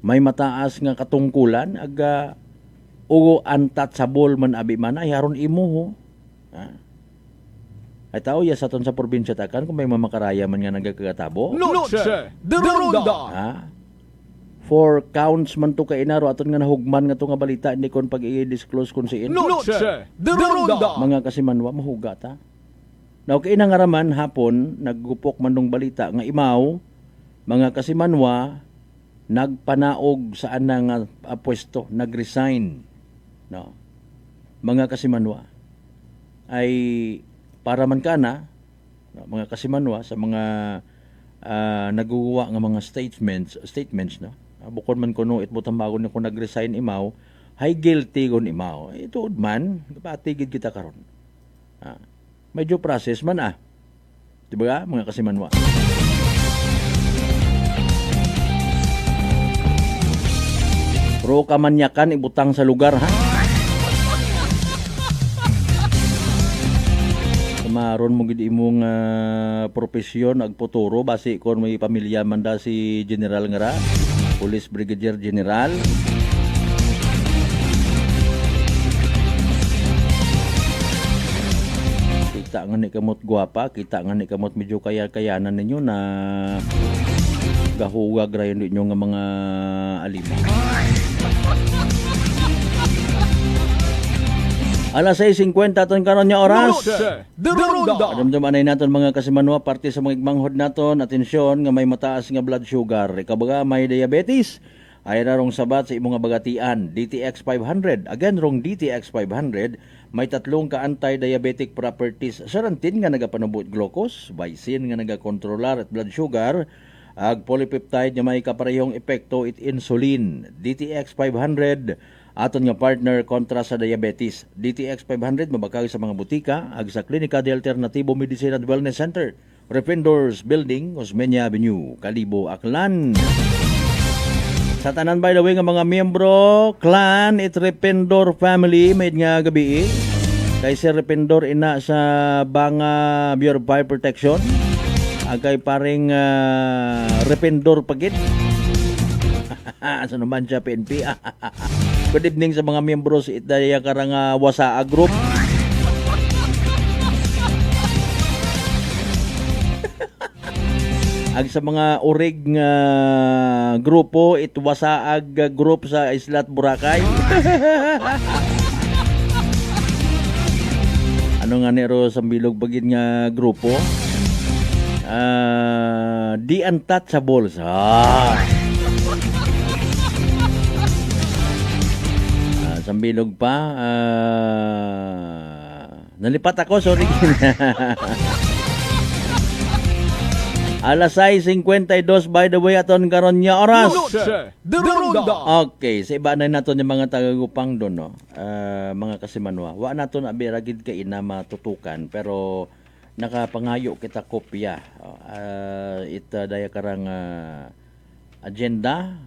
may mataas nga katungkulan, aga o untouchable man abi man ay haron imo ho. Ay tao ya sa ton sa probinsya takan kung may mamakaraya man nga nagkakatabo. Noche de Ronda. 4 counts man to ka inaro aton nga nahugman nga to nga balita hindi kon pag i-disclose kon siin. Noche de Ronda. Mga kasimanwa mahuga ta. Now kay nangaraman hapon naggupok man dong balita nga imaw mga kasimanwa nagpanaog saan na nga pwesto, nagresign, no. Mga kasimanwa ay para man kana, no, mga kasimanwa sa mga naguwa nga mga statements, no. Bukod man kuno itbutang bago ni kung nagresign imaw, hay guilty gon imaw. Ito man patigid kita karon. Medyo process man di ba mga kasimanwa? Pro kamanyakan ibutang sa lugar, ha? Maron mo gid imong profesyon agputuro basi kon may pamilya man da si General ngara, Police Brigadier General. Kita nga ni kamot gwapa, kita nga ni kamot medyo kaya-kayanan ninyo na gahuwag rayon ninyo nga mga alima. Alas 6:50 ton karon nga oras. Damdaman ay naton mga kasimanwa parte sa mga igmanghod naton, atensyon nga may mataas nga blood sugar, kabaga may diabetes, ay rarong sabat sa imong nga bagatian. DTX 500, again rong DTX 500 may 3 ka anti-diabetic properties. Sarantin nga nagapanubot glucose, baisin nga nagakontrolar at blood sugar, ag polypeptide nga may kaparehong epekto it insulin. DTX 500 aton nga partner kontra sa diabetes. DTX 500 mabakag sa mga butika ag sa Klinika de Alternativo Medicine and Wellness Center, Rependors Building, Osmeña Avenue, Kalibo, Aklan. Sa tanan by the way nga mga miyembro, clan it Rependor family may nga gabi. Kay Sir Rependor ina sa Banga Bureau of Fire Protection. Agay paring Rependor pagit. Sa naman siya PNP. Good evening sa mga miyembro sa Itdaya karang Wasaa Group. Ag sa mga urig nga grupo, Wasaag Group sa Islat Boracay. Ano nga nero sa bilog bagid nga grupo? The Untouchables. Sambilog pa. Nalipat ako, sorry. Alas 6:52 by the way aton karon nga oras. Okay, sa iba na naton yung mga tagagupang doon, no. Mga kasimanwa. Wa naton abi ragid kay ina matutukan pero nakapangayo kita kopya. Daya karang agenda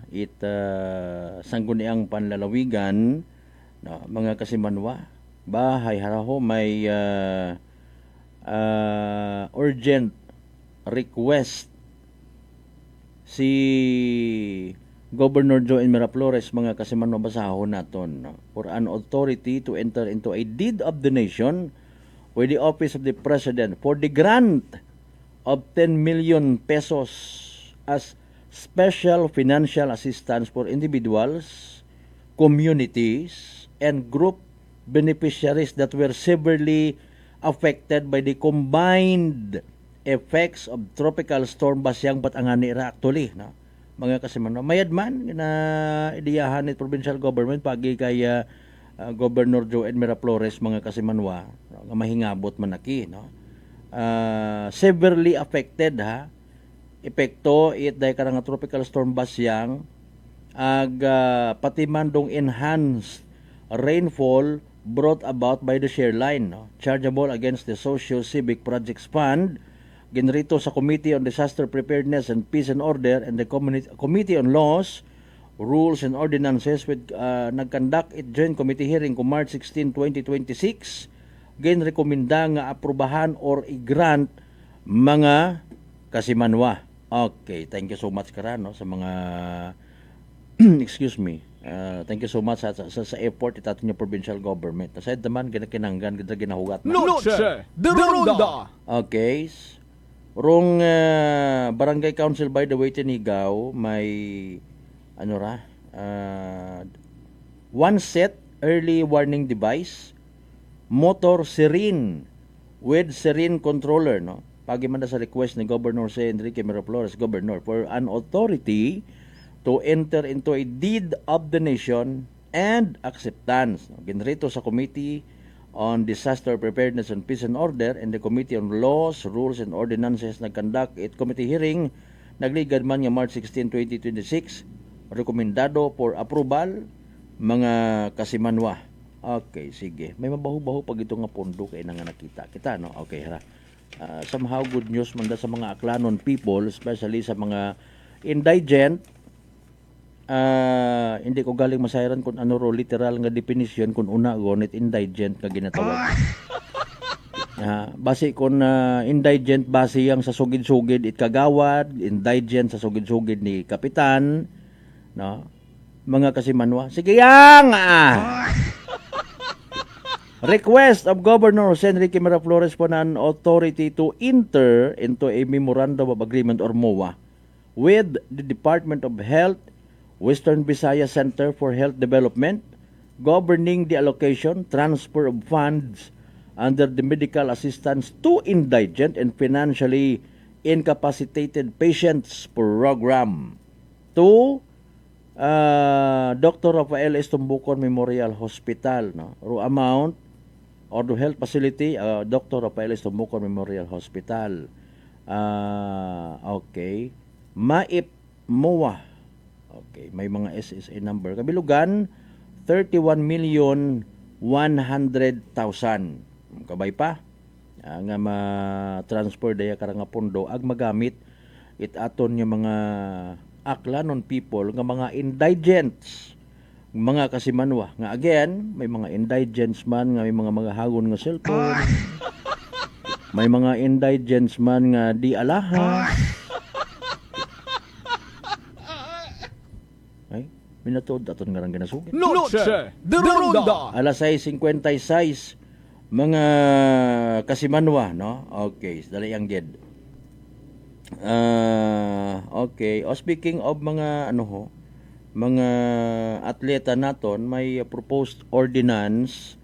sangguniang panlalawigan, no, mga kasimanwa. Bahay haraho may urgent request si Governor Joe Miraflores, mga kasimanwa, basahon naton, no, for an authority to enter into a deed of donation with the office of the President for the grant of 10 million pesos as special financial assistance for individuals, communities, and group beneficiaries that were severely affected by the combined effects of Tropical Storm Basyang Batangani actually, no? Mga kasimanwa, mayad man na idiyahan ni provincial government pagi kay Governor Joel Miraflores mga kasimanwa, no? Nga mahingabot man aki, no? Severely affected ha. Epekto it dahil karang Tropical Storm Basyang ag pati man dong enhanced rainfall brought about by the share line, no? Chargeable against the Socio-Civic Projects Fund, ginrito sa Committee on Disaster Preparedness and Peace and Order and the Committee on Laws, Rules and Ordinances with nagkandak it joint committee hearing ko March 16, 2026, ginrekomenda nga aprobahan or i-grant mga kasimanwa. Okay, thank you so much Karano sa mga excuse me. Thank you so much sa effort itato niyo provincial government. Aside naman ginakinanggan ginahugat. Noche de Ronda. Okay. Rong Barangay Council by the way Tinigaw may one set early warning device, motor siren with siren controller, no? Pagimanda sa request ni Governor si Enrique Miraflores, Governor, for an authority to enter into a deed of donation and acceptance. Ginrito sa Committee on Disaster Preparedness and Peace and Order and the Committee on Laws, Rules and Ordinances nagkandak it committee hearing nagligad man nga March 16, 2026, rekomendado for approval mga kasimanwa. Okay, sige. May mabaho-baho pag ito nga pondo kay nga nakita kita, no? Okay, hara. Somehow good news man da sa mga Aklanon people, especially sa mga indigent. Hindi ko galing masayran kung ano ro literal nga definition kung una gonit indigent nga ginatawag. Base kung indigent base yang sa sugid-sugid it kagawad, indigent sa sugid-sugid ni kapitan, no? Mga kasimanwa. Sige yang request of Governor Enrique Miraflores for an authority to enter into a memorandum of agreement or MOA with the Department of Health, Western Visayas Center for Health Development, governing the allocation, transfer of funds under the medical assistance to indigent and financially incapacitated patients program to Dr. Rafael S. Tumbucon Memorial Hospital, no? Ro amount or the health facility, Dr. Rafael S. Tumbucon Memorial Hospital. Okay. Maip MOA. Okay, may mga SSA number. Kabilugan 31,100,000. Kabay pa nga ma-transfer daya karang pondo ag magamit it aton yung mga Aklanon people nga mga indigents, mga kasimanwa nga again may mga indigents man nga may mga hagon nga cellphone, may mga indigents man nga di alaha. Ay, minatod aton nga rang ginasugid. Noche de Ronda. Alas 6:56 mga kasimanwa, no? Okay, dali ang ged. Okay. Speaking of mga mga atleta naton, may proposed ordinance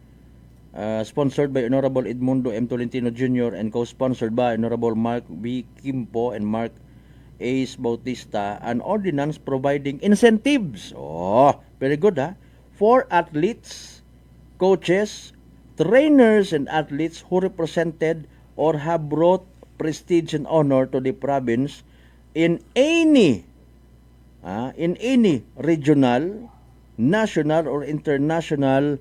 sponsored by Honorable Edmundo M. Tolentino Jr. and co-sponsored by Honorable Mark B. Kimpo and Mark Ace Bautista, an ordinance providing incentives. Oh, very good for athletes, coaches, trainers and athletes who represented or have brought prestige and honor to the province in any regional, national or international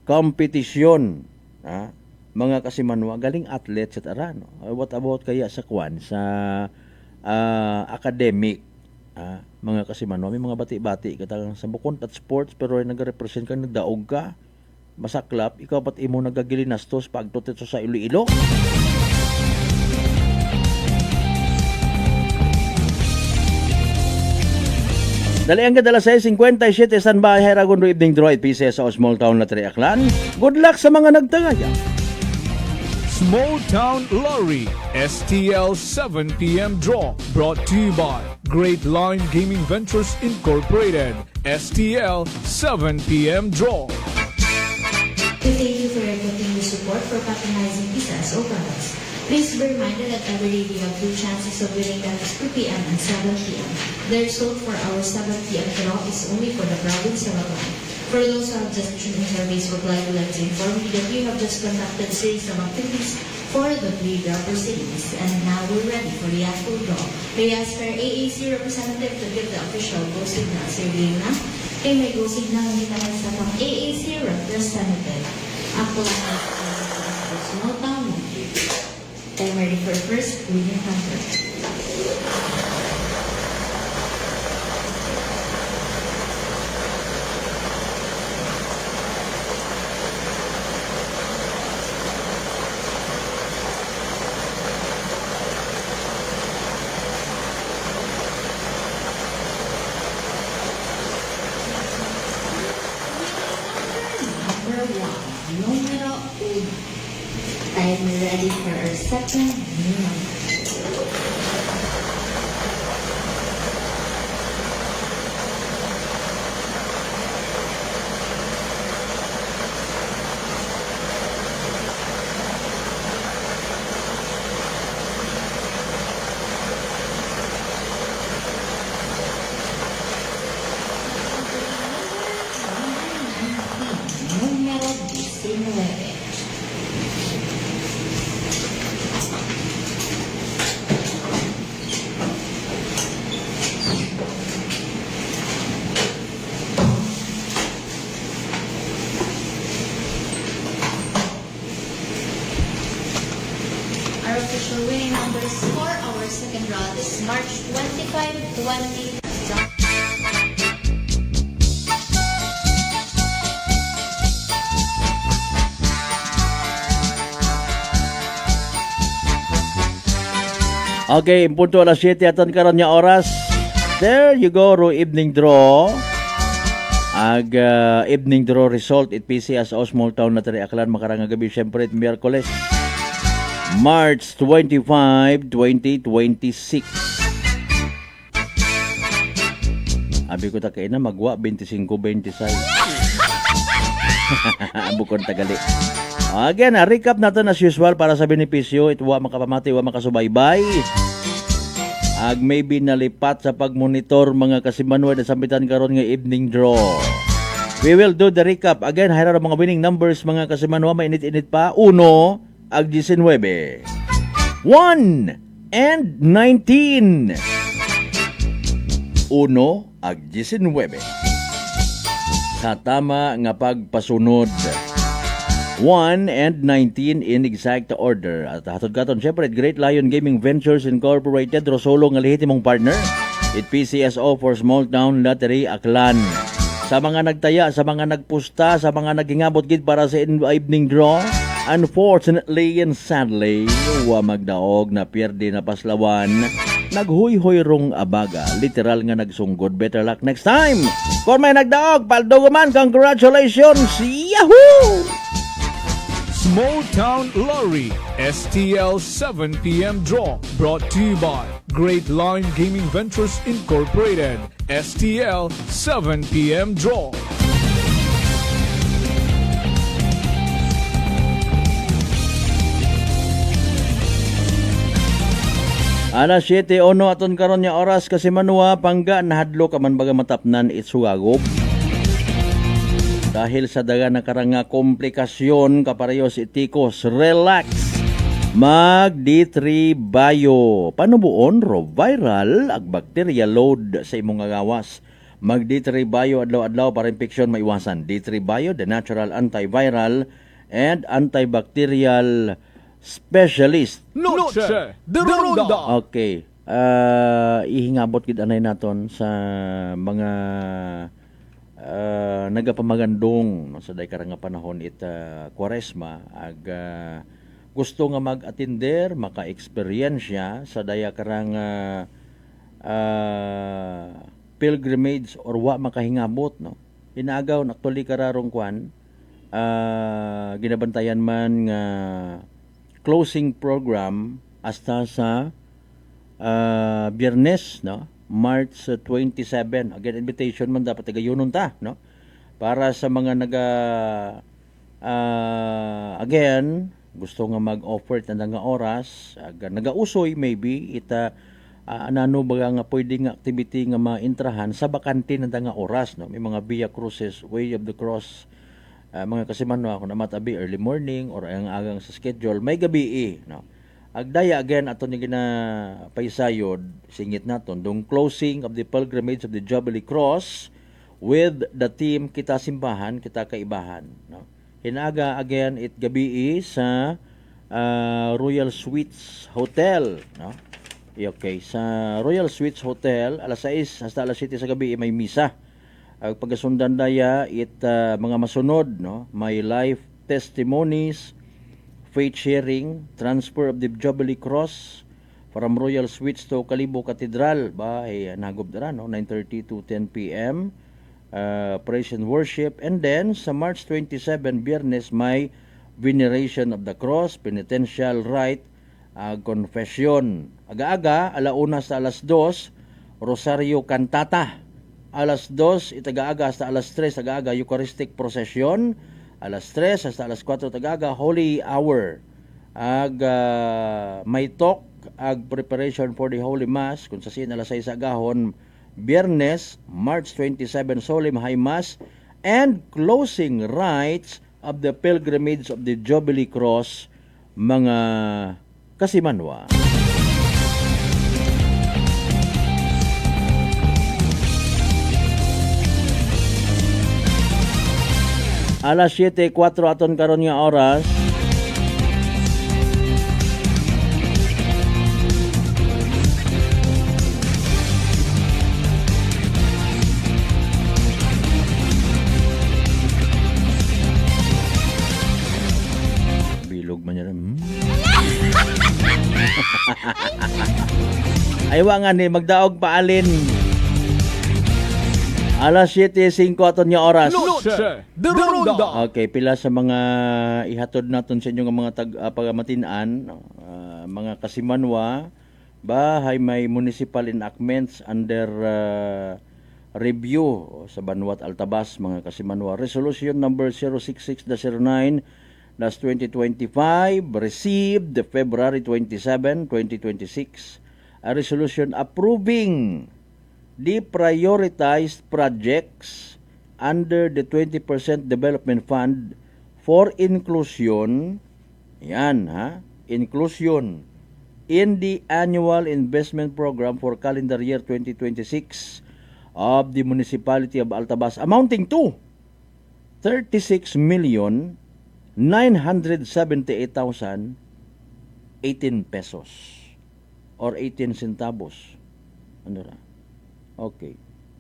competition. Mga kasimanwa galing athletes at no? What about kaya sa academic, mga kasimanwa may mga bati-bati katang sa bukod at sports pero nag-represent ka, nagdaog ka, masaklap, ikaw pat imo nagagilinastos pagtutit sa Iloilo. Dali ang kadala sa 57 San Bahay Heragon Evening Droid PCS sa small town na Triaklan. Good luck sa mga nagtangaya. Small Town Lottery STL 7 p.m. draw brought to you by Great Line Gaming Ventures Incorporated. STL 7 p.m. draw. We thank you for your continued support for patronizing Pizzas o Products. Please be reminded that every day we have 2 chances of winning, that is 2 p.m. and 7 p.m. The result for our 7 p.m. draw is only for the province of Aklan. For those who have just tuned in surveys, we're glad to let you inform you that we have just conducted a series of activities for the pre-draw proceedings, and now we're ready for the actual draw. We ask our AAC representative to give the official go signal. Sir Lina, may go signal kita sa pang AAC representative. Ako lang ay small town. I'm ready for first reading hunter. Numero 1. I'm ready for our second number. Número 19. Our official winning numbers for our second round is March 25, 20. Okay, punto alas 7 aton karon nya oras. There you go, ro evening draw. Evening draw result it PC as Small Town na tari Aklan makarang gabi syempre Miyerkules. March 25, 2026. Abi ko ta kay na magwa 25-26. Bukod tagali. Again, recap natin as usual para sa benepisyo. Ito wa makapamati, wa makasubaybay. Maybe nalipat sa pagmonitor mga kasimanwa na sambitan karon nga evening draw. We will do the recap. Again, hayra mga winning numbers mga kasimanwa. Mainit-init pa. 1, ag 19. 1 and 19. 1 ag 19. Sa tama nga pagpasunod. 1 and 19 in exact order. At hatod katon syempre Great Lion Gaming Ventures Incorporated Rosolo nga lehitimong partner. It PCSO for Small Town Lottery Aklan. Sa mga nagtaya, sa mga nagpusta, sa mga nagingabot gid para sa evening draw, unfortunately and sadly, wa magdaog na pierde na paslawan. Naghuy-huy rong abaga. Literal nga nagsunggod. Better luck next time. Kung may nagdaog, paldogo man, congratulations! Yahoo! Small Town Lottery STL 7 p.m. draw brought to you by Great Line Gaming Ventures Incorporated. STL 7 p.m. draw. Alas 7:01 aton karon nya oras kasi manua pangga nahadlo ka man baga matapnan itsugagob. Dahil sa daga na karanga komplikasyon kaparehos itikos, relax. Mag D3 Bio. Panubuon ro viral ag bacteria load sa imong gawas. Mag D3 Bio adlaw-adlaw para infeksyon maiwasan. D3 Bio, the natural antiviral and antibacterial specialist. Noche de Ronda. Okay. Ihingabot gid anay naton sa mga nagapamagandong sa day karang nga panahon Kwaresma ag gusto nga mag-attender, maka-experience sa daya karang pilgrimage or wa makahingabot no. Inaagaw actually kararong kwan ginabantayan man nga closing program hasta sa Biyernes, no? March 27. Again, invitation man dapat tagayunon ta, no? Para sa mga again, gusto nga mag-offer ta nga oras, nagausoy maybe ita anano baga nga pwede nga activity nga maintrahan sa bakante na nga oras, no? May mga Via Cruces, Way of the Cross, mga kasimanwa ako na matabi early morning or ang agang sa schedule, may gabi, no? Agdaya again ato ni gina paisayod singit naton dong closing of the pilgrimage of the Jubilee Cross with the team kita simbahan kita kaibahan, no? Hinaga again it gabi sa Royal Suites Hotel, no? Okay, sa Royal Suites Hotel alas 6 hasta alas 7 sa gabi may misa. Ang pagasundan daya mga masunod, no? May live testimonies, faith sharing, transfer of the Jubilee Cross from Royal Suites to Kalibo Cathedral ba nagubdara, no? 9:30 to 10 p.m. Praise and worship, and then sa March 27 Biyernes may veneration of the cross, penitential rite, confession. Aga-aga alauna sa alas 2 Rosario Cantata, alas 2 itagaaga hasta alas 3 aga-aga Eucharistic procession, alas 3 hasta alas 4 tagaga Holy Hour. May talk preparation for the Holy Mass kung sa sin alas 6 agahon Biyernes, March 27 Solemn High Mass and closing rites of the pilgrimage of the Jubilee Cross, mga kasimanwa. Alas 7:04 aton karon nga oras. Bilog man yan. Aywa nga ni magdaog paalin. Alas 7:05 aton nga oras. Okay, pila sa mga ihatod naton sa inyo nga mga pagamatin-an, mga kasimanwa, bahay may municipal enactments under review sa Banwat Altabas, mga kasimanwa. Resolution number 066-09/2025 received February 27, 2026. A resolution approving deprioritized projects under the 20% Development Fund for Inclusion, inclusion in the Annual Investment Program for calendar year 2026 of the Municipality of Altabas amounting to 36,978,018 pesos or 18 centavos. Ano ra? Okay.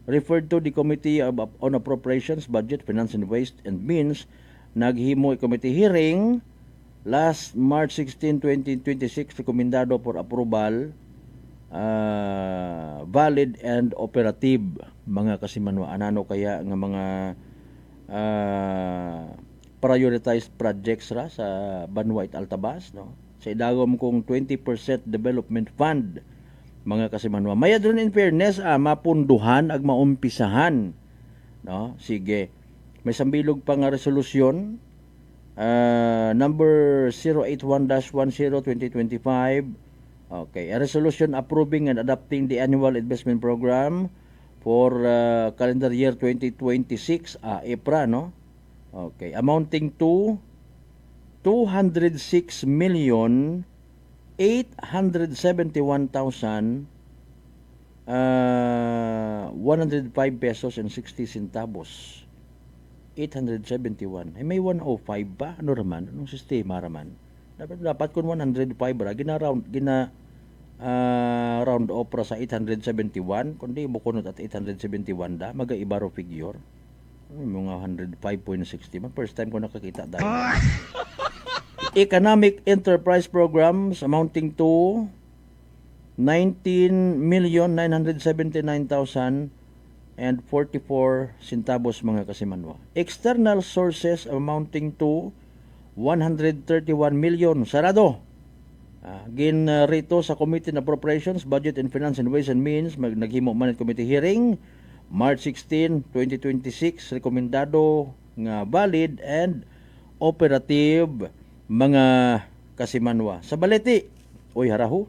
Referred to the Committee on Appropriations, Budget, Finance and Waste and Means, naghimo committee hearing last March 16, 2026, rekomendado for approval, valid and operative, mga kasimanwa. Anano kaya nga mga prioritized projects ra sa Banwait Altabas, no? Sa idagom kong 20% Development Fund, mga kasimanwa. Maya doon in fairness, mapunduhan ag maumpisahan, no? Sige. May sambilog pa nga resolusyon number 081-10/2025. Okay, a resolution approving and adopting the annual investment program for calendar year 2026, EPRA, no? Okay, amounting to 206,871,105 pesos and 60 centavos. 871. Ay may 105 ba? Ano raman? Anong sistema raman? Dapat kun 105 ra round off ra sa 871, kundi bukunot at 871 da magaiba ro figure. Mga 105.60 man. First time ko nakakita dahil. Economic Enterprise Programs amounting to 19,979,044 centavos, mga kasimanwa. External sources amounting to 131 million, sarado, Ginrito sa Committee on Appropriations, Budget and Finance and Ways and Means, naghimo man committee hearing March 16, 2026, rekomendado nga valid and operative mga kasimanwa. Sa baleti, haraho,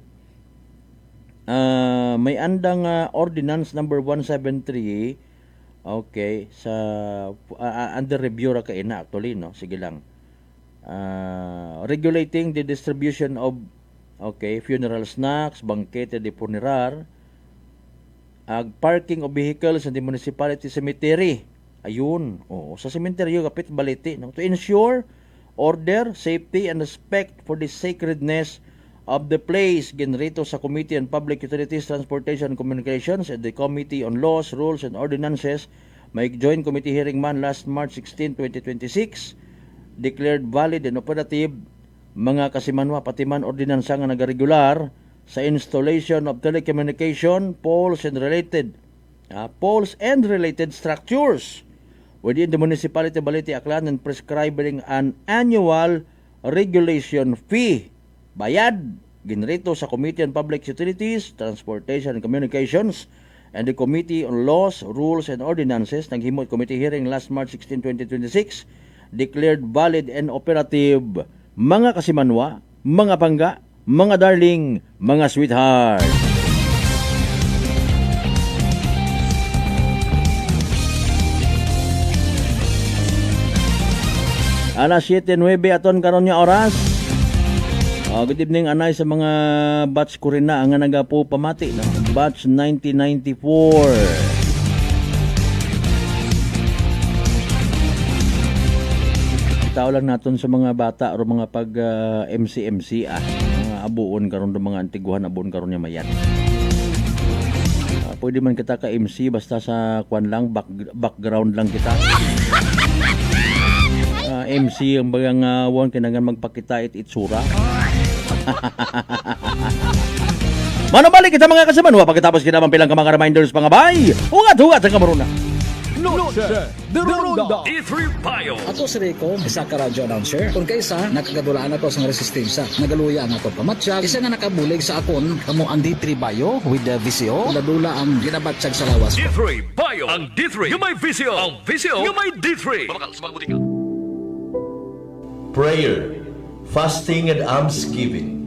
may andang ordinance number 173, okay, sa under review ra kaina actually, no? Sige lang. Regulating the distribution of funeral snacks, banquete de funerar, parking of vehicles in the municipality cemetery. Ayun, sa cemetery kapit baliti, no? To ensure order, safety, and respect for the sacredness of the place. Ginrito sa Committee on Public Utilities, Transportation and Communications and the Committee on Laws, Rules, and Ordinances. May joint committee hearing man last March 16, 2026. Declared valid and operative mga kasimanwa pati man ordinansa nga nagaregular sa installation of telecommunication poles and related structures within the municipality of Balete, Aklan, and prescribing an annual regulation fee. Bayad ginrito sa Committee on Public Utilities, Transportation and Communications and the Committee on Laws, Rules, and Ordinances. Naghimo committee hearing last March 16, 2026. Declared valid and operative mga kasimanwa, mga pangga, mga darling, mga sweetheart. Alas 7:09 aton karon nga oras. Good evening anay sa mga batch ko rin na ang nagapo pamati no? Batch 1994. Tao lang naton sa mga bata o mga pag MC mga abuon karon do mga antiguhan abuon karon nya mayat. Pwede man kita ka MC basta sa kwan lang background lang kita. MC ang bagang wan kinangan magpakita itsura. Manabalik kita mga kasamanwa pagkatapos kita pilang ka mga reminders pangabay. Ugat ang kamaruna. Noche de Ronda D3 Bio. Ato si Rico, isa ka radio announcer. Kung kaysa, nakagadulaan ato sa resistensya. Nagaluya ang ato pamatsyag. Isa nga nakabulig sa akon, kamo ang D3 Bio with the VCO. Ladula ang ginabatsyag sa lawas. D3 Bio. Ang D3 yung may VCO. Ang VCO yung may D3. Pamakal sa mga butika. Prayer, fasting and almsgiving,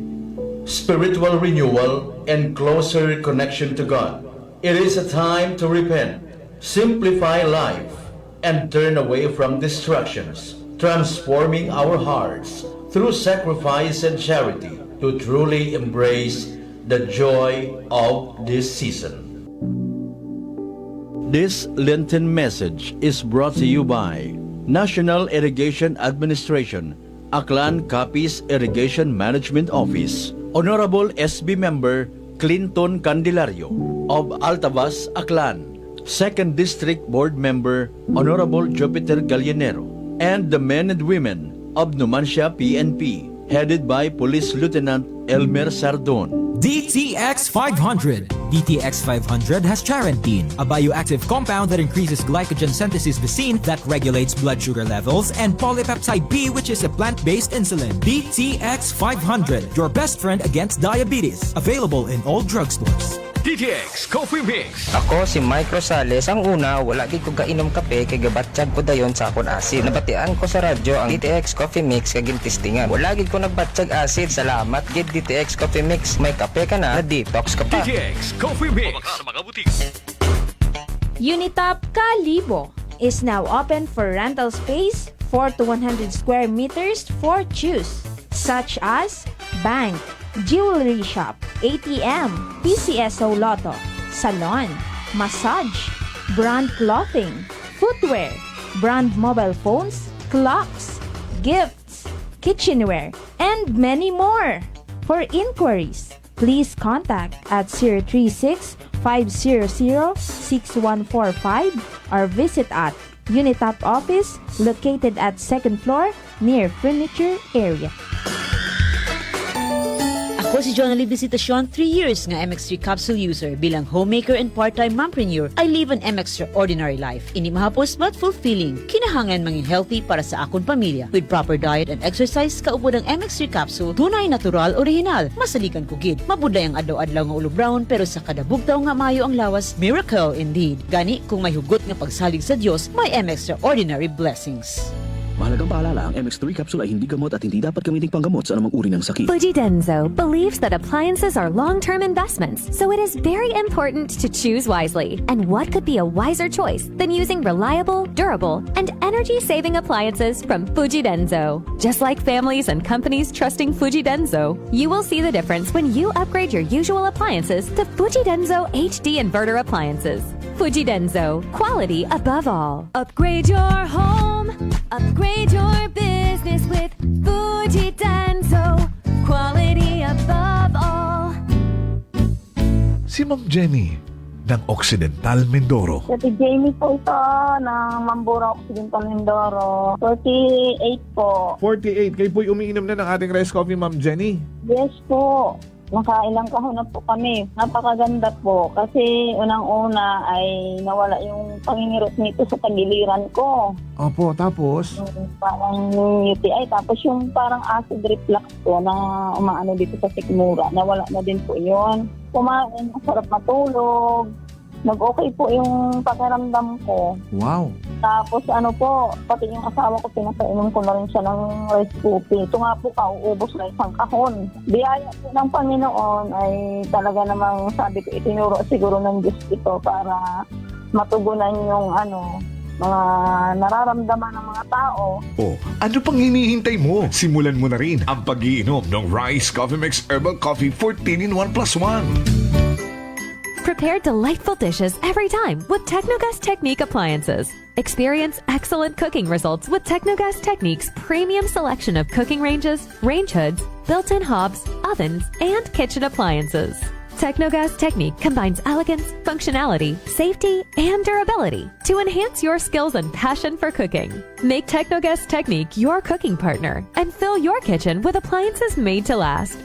spiritual renewal, and closer connection to God. It is a time to repent, simplify life, and turn away from distractions, transforming our hearts through sacrifice and charity to truly embrace the joy of this season. This Lenten message is brought to you by National Irrigation Administration, Aklan Capiz Irrigation Management Office, Honorable SB Member Clinton Candelario of Altavas, Aklan, 2nd District Board Member Honorable Jupiter Gallinero, and the men and women of Numancia PNP, headed by Police Lieutenant Elmer Sardon. DTX 500. DTX 500 has charantine, a bioactive compound that increases glycogen synthesis Vicine that regulates blood sugar levels, and polypeptide B, which is a plant-based insulin. DTX 500, your best friend against diabetes. Available in all drugstores. DTX Coffee Mix. Ako si Mike Rosales. Ang una, wala gid ko kainom kape kay gabatsyag ko dayon sa akon acid. Nabatian ko sa radyo ang DTX Coffee Mix kay gintistingan. Wala gid ko nagbatsyag acid. Salamat gid DTX Coffee Mix. May kape ka na detox ka pa. DTX Coffee Mix. Unitop Kalibo is now open for rental space 4 to 100 square meters for choose, such as bank, jewelry shop, ATM, PCSO Lotto, salon, massage, brand clothing, footwear, brand mobile phones, clocks, gifts, kitchenware, and many more. For inquiries, please contact at 036-500-6145 or visit at Unitop office located at 2nd floor near furniture area. Ako Ako si Jonalie Visitacion, 3 years nga MX3 capsule user. Bilang homemaker and part-time mompreneur, I live an extraordinary life. Ini mahapos but fulfilling. Kinahanglan mangin healthy para sa akon pamilya. With proper diet and exercise, kaupod ang MX3 capsule, tunay, natural, original. Masalikan ko gid. Mabuday ang adlaw-adlaw nga ulo brown, pero sa kada bugtaw nga mayo ang lawas, miracle indeed. Gani, kung may hugot nga pagsalig sa Dios, may extraordinary blessings. Mahalagang paalala, ang MX3 capsule ay hindi gamot at hindi dapat gamiting panggamot sa anumang uri ng sakit. Fujidenzo believes that appliances are long-term investments, so it is very important to choose wisely. And what could be a wiser choice than using reliable, durable, and energy-saving appliances from Fujidenzo? Just like families and companies trusting Fujidenzo, you will see the difference when you upgrade your usual appliances to Fujidenzo HD inverter appliances. Fujidenzo, quality above all. Upgrade your home, upgrade your business with Fujidenzo, quality above all. Si Ma'am Jenny ng Occidental Mindoro. Si Jamie po ito ng Mambura Occidental Mindoro. 48 po. 48. Kayo po'y umiinom na ng ating rice coffee, Ma'am Jenny. Yes po. Nakailang kahon na po kami. Napakaganda po. Kasi unang-una ay nawala yung pangingirot nito sa tagiliran ko. Opo, tapos? Parang UTI. Tapos yung parang acid reflux po na umaano dito sa sikmura. Nawala na din po yun. Kumain, masarap matulog. Nag-okay po yung pakiramdam ko. Wow. Tapos ano po, pati yung asawa ko, pinapainom ko na rin siya ng rice coffee. Ito nga po, kauubos na isang kahon. Biyaya po ng Panginoon ay talaga namang sabi ko, itinuro siguro ng Diyos ito para matugunan yung mga nararamdaman ng mga tao. Oh, ano pang hinihintay mo? Simulan mo na rin ang pag-iinom ng Rice Coffee Mix Herbal Coffee 14 in 1 plus 1. Prepare delightful dishes every time with Technogas Technique appliances. Experience excellent cooking results with Technogas Technique's premium selection of cooking ranges, range hoods, built-in hobs, ovens, and kitchen appliances. Technogas Technique combines elegance, functionality, safety, and durability to enhance your skills and passion for cooking. Make Technogas Technique your cooking partner and fill your kitchen with appliances made to last.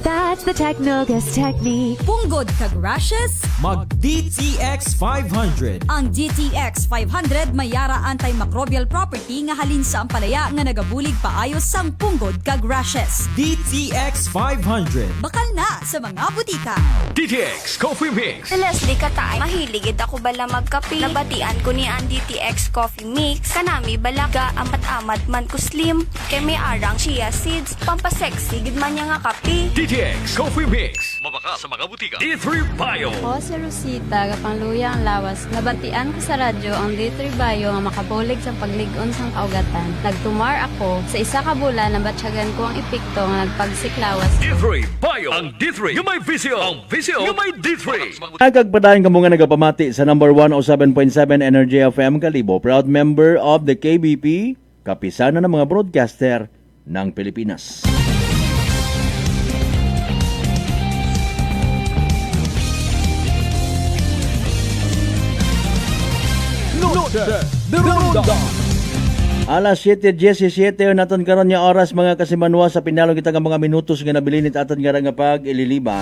That's the Technogas Technique. Punggod kag rashes? Mag DTX 500. Ang DTX 500 may yara antimicrobial property nga halin sa ampalaya nga nagabulig paayos sang punggod kag rashes. DTX 500. Bakal na sa mga butika. DTX Coffee Mix. Leslie Katay, mahiligid ako bala magkape. Nabatian ko ni ang DTX Coffee Mix. Kanami balaga amat-amat man ko slim. Kay may arang chia seeds. Pampasexy gid man niya nga kape. DTX Coffee Mix. Mabaka sa mga butika. D3 Bio. Ako si Rosita, kapangluya ang lawas. Nabatian ko sa radyo ang D3 Bio nga makabulig sa pagligon sang kaugatan. Nagtumar ako. Sa isa ka bulan, nabatsyagan ko ang epekto nga nagpagsiklawas. D3 Bio. Ang D3 yung may visyo. Ang visyo yung may D3. Nagkagpadayon ka mga nagapamati sa number 107.7 Energy FM Kalibo. Proud member of the KBP, kapisana ng mga broadcaster ng Pilipinas. Alas 7:17 naton karon nga oras mga kasimanwa sa pinalong kita nga mga minutos nga nabilinit aton nga pag ililiba.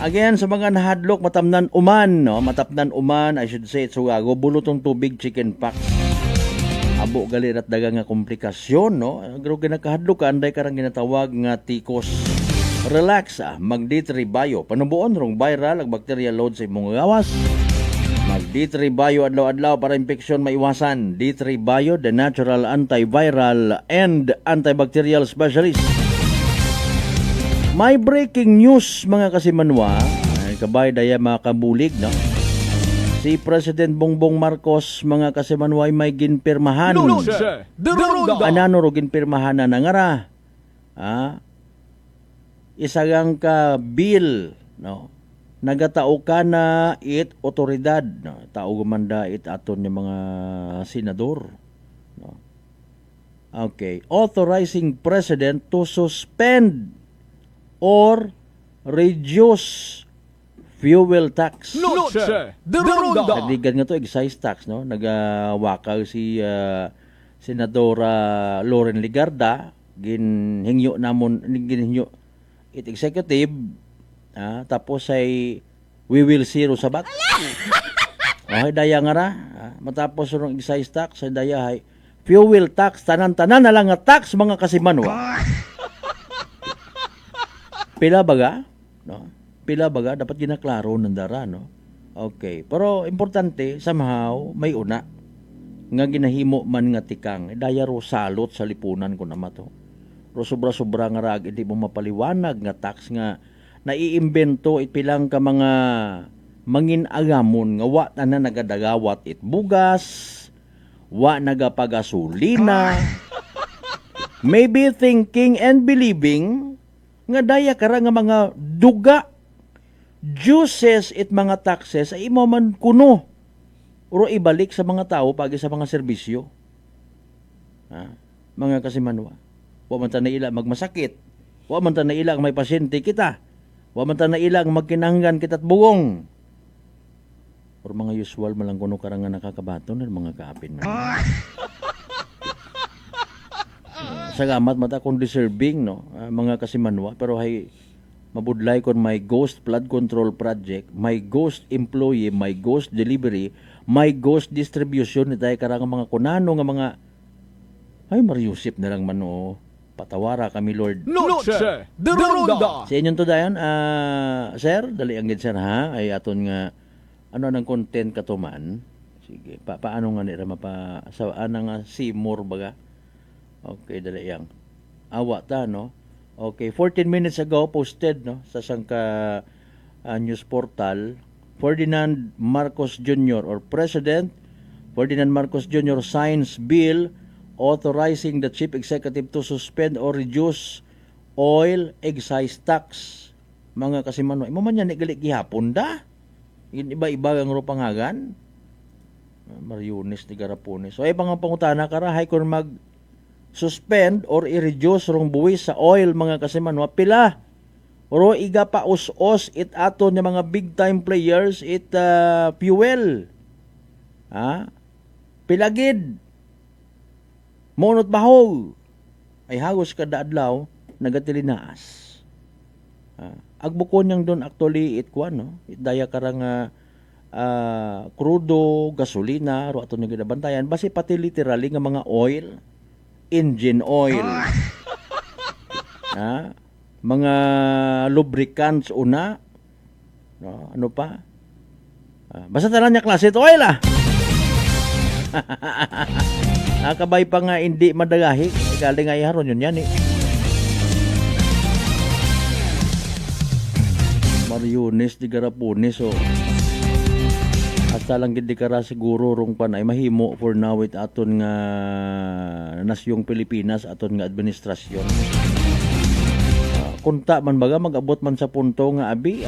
Again sa mga nahadlok matapnan uman, I should say so bulutong tubig chicken pox. Abo gali at daga nga komplikasyon no. Garo ginakahadlok anday karang ginatawag nga tikos. Relax mag D3 Bio panubuon rong viral ag bacteria load sa imong gawas. Mag D3 Bio adlaw-adlaw para infeksyon maiwasan. D3 Bio, the natural antiviral and antibacterial specialist. May breaking news mga kasimanwa. Kabay daya mga kabulig, no? Si President Bongbong Marcos mga kasimanwa may ginpirmahan. Anano ro ginpirmahan na nangara? Isagang ka bill, no? Nagatao ka na it otoridad, no? Tao gumanda it aton yung mga senador, no? Okay, authorizing president to suspend or reduce fuel tax. Nagdigan nga to excise tax, no? Nagawakaw si Senadora Loren Ligarda ginhingyo namon ginhingyo it executive tapos ay we will see ro sabat. Okay, daya nga ra. Matapos rong excise tax sa daya ay fuel tax tanan-tanan na lang nga tax mga kasimanwa. Pila baga? No? Pila baga dapat ginaklaro ng dara, no? Okay, pero importante somehow may una nga ginahimo man nga tikang daya ro salot sa lipunan ko naman to. Ro sobra-sobra nga rag hindi mo mapaliwanag nga tax nga naiimbento pilang ka mga mangin agamon nga wa na nagadagawat it bugas, wa nagapagasolina. Maybe thinking and believing nga daya kara nga mga duga juices it mga taxes ay imo man kuno uro ibalik sa mga tao pagi sa mga serbisyo. Mga kasimanwa. Wa man ta na ila magmasakit. Wa man ta na ila may pasyente kita. Wa man ta na ila magkinahanglan kita't bugong. Or mga usual malang kuno karangan nakakabaton ng mga kaapin man. Salamat mata kung deserving no mga kasimanwa pero hay mabudlay kon may ghost flood control project, may ghost employee, may ghost delivery, may ghost distribution ni tayo karang mga kunano nga mga ay mariusip na lang man o patawara kami Lord. Noche de Ronda. Sa inyong to dayon sir, dali ang gid sir ha ay aton nga ano nang content katuman. Sige, paano nga nira mapa sa nga Seymour baga. Okay, dali yang. Awa ta no. Okay, 14 minutes ago posted no sa sangka news portal Ferdinand Marcos Jr. or President Ferdinand Marcos Jr. signs bill authorizing the chief executive to suspend or reduce oil excise tax. Mga kasimanwa, imo man yan igali gihapon da. Iba-iba ang rupangagan. Mariones ni Garapones. So ay pangutana karahay kung mag suspend or i-reduce rong buwis sa oil mga kasimanwa pila oro iga pa us-us it aton ng mga big time players it fuel pilagid monot bahog ay hagos kada adlaw nagatilinaas agbukon yang don actually it kuan no it daya karang krudo gasolina ro aton nga ginabantayan basi pati literally nga mga oil engine oil. Mga lubricants una. No, ano pa? Basta tanan niya klase oil Nakabay pa nga hindi madagahi. Galing nga iharon yun yan Mariones di Garapones Hasta lang gid kara siguro rong panay mahimo for now it aton nga nasyong Pilipinas aton nga administrasyon. Kunta man baga mag-abot man sa punto nga abi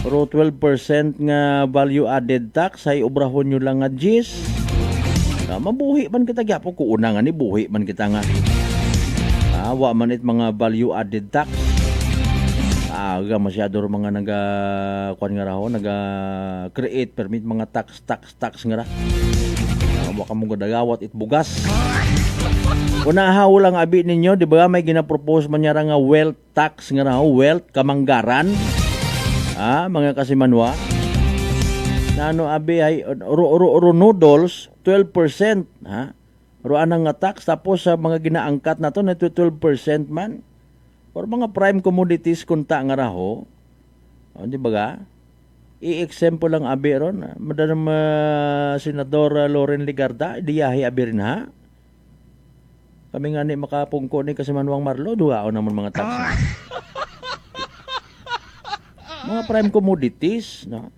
Pero 12% nga value added tax ay obrahon nyo lang nga GIS. Mabuhi man kita gyapo ko una nga ni buhi man kita nga. Wa man it mga value added tax. Aga masyado mga kuan nga raho create permit mga tax nga ra. Wa ka mo gadagawat it bugas. Unahaw lang abi ninyo, di ba may ginapropose man niya nga wealth tax nga raho, wealth kamanggaran. Mga kasimanwa. Na ano abi ay ro noodles 12%, Ro anang nga tax tapos sa mga ginaangkat nato na 12% man. Or mga prime commodities kunta nga raho, di ba ga? I-example lang abi ron. Madam Senador Loren Ligarda, diyahi abi rin Kami nga ni makapungko ni Kasimanwang Marlo, duwao naman mga tax. Mga prime commodities, no?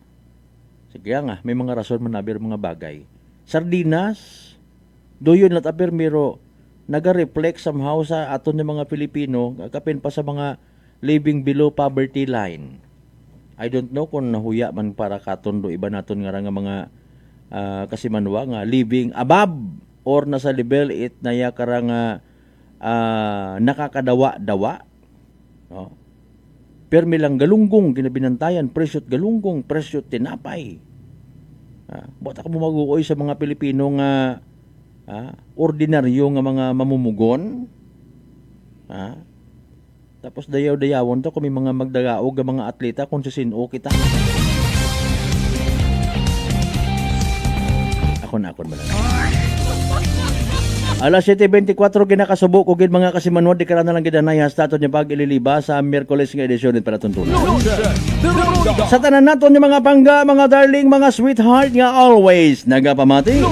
Sige nga, may mga rason man abi mga bagay. Sardinas, doyon lat aber miro naga-reflect somehow sa aton ng mga Pilipino kapin pa sa mga living below poverty line. I don't know kung nahuya man para katon do iba naton nga mga kasimanwa nga living above or nasa level it naya karang nakakadawa-dawa. No? Permi lang galunggong ginabinantayan presyot galunggong presyot tinapay. Buat ako maguoy sa mga Pilipino nga ordinaryo nga mga mamumugon Ha? Tapos dayaw-dayawon to kung may mga magdagaog ang mga atleta kung sisino kita. Akon ba lang? Alas 7:24 ginakasubo ko gid mga kasimanwad di karana lang gid anay hastaton niya pag ililiba sa Miyerkules nga edisyon ni para tuntunan. Sa tanan naton yung mga pangga, mga darling, mga sweetheart nga always nagapamati.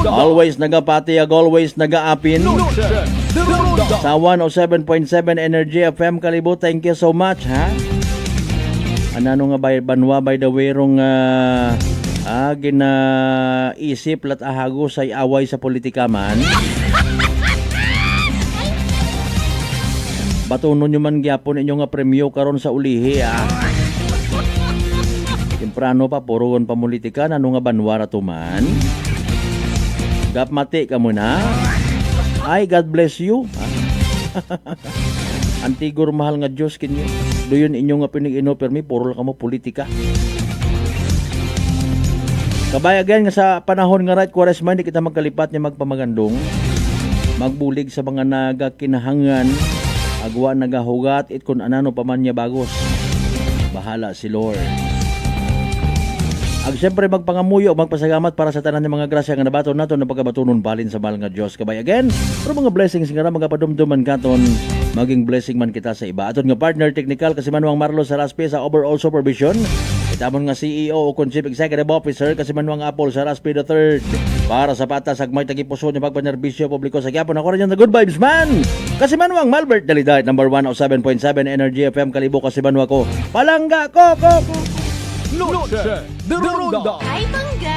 Always nagapati, always nagaapin. Sa 107.7 Energy FM Kalibo, thank you so much ha. Anano nga by Banwa by the way rong ginaisip lat ahago say away sa politika man. Batunon nyo man gyapon inyo nga premyo karon sa ulihi Temprano pa puron pamulitika nano nga banwara tuman. Gapmati ka muna. Ay, God bless you. Antigor mahal nga Diyos kinyo. Doyon inyo nga pinig-inopermi puro ka mo politika. Kabayagan nga sa panahon nga right Quaresma hindi kita magkalipat niya magpamagandong. Magbulig sa mga nagakinahangan, agwa nagahugat it kun anano pa man niya bagos. Bahala si Lord. Ag siyempre magpangamuyo o magpasagamat para sa tanan ng mga grasya nga nabaton nato na pagkabatunon balin sa mahal nga Diyos. Kabayagan, pero mga blessings nga mga padumduman katon, maging blessing man kita sa iba. Aton nga partner technical kasi Manuang Marlo Saraspe sa overall supervision. Itamon nga CEO o Chief Executive Officer kasi Manuang Apple Saraspe III. Para sa patas agmay tagipuso niya pagpanerbisyo publiko sa Quiapo. Ako rin yung the good vibes man. Kasi Manuang Malbert Daliday number 107.7 Energy FM Kalibo kasi Manuang ko. Palangga ko. Noche de Ronda. Ay, bangga!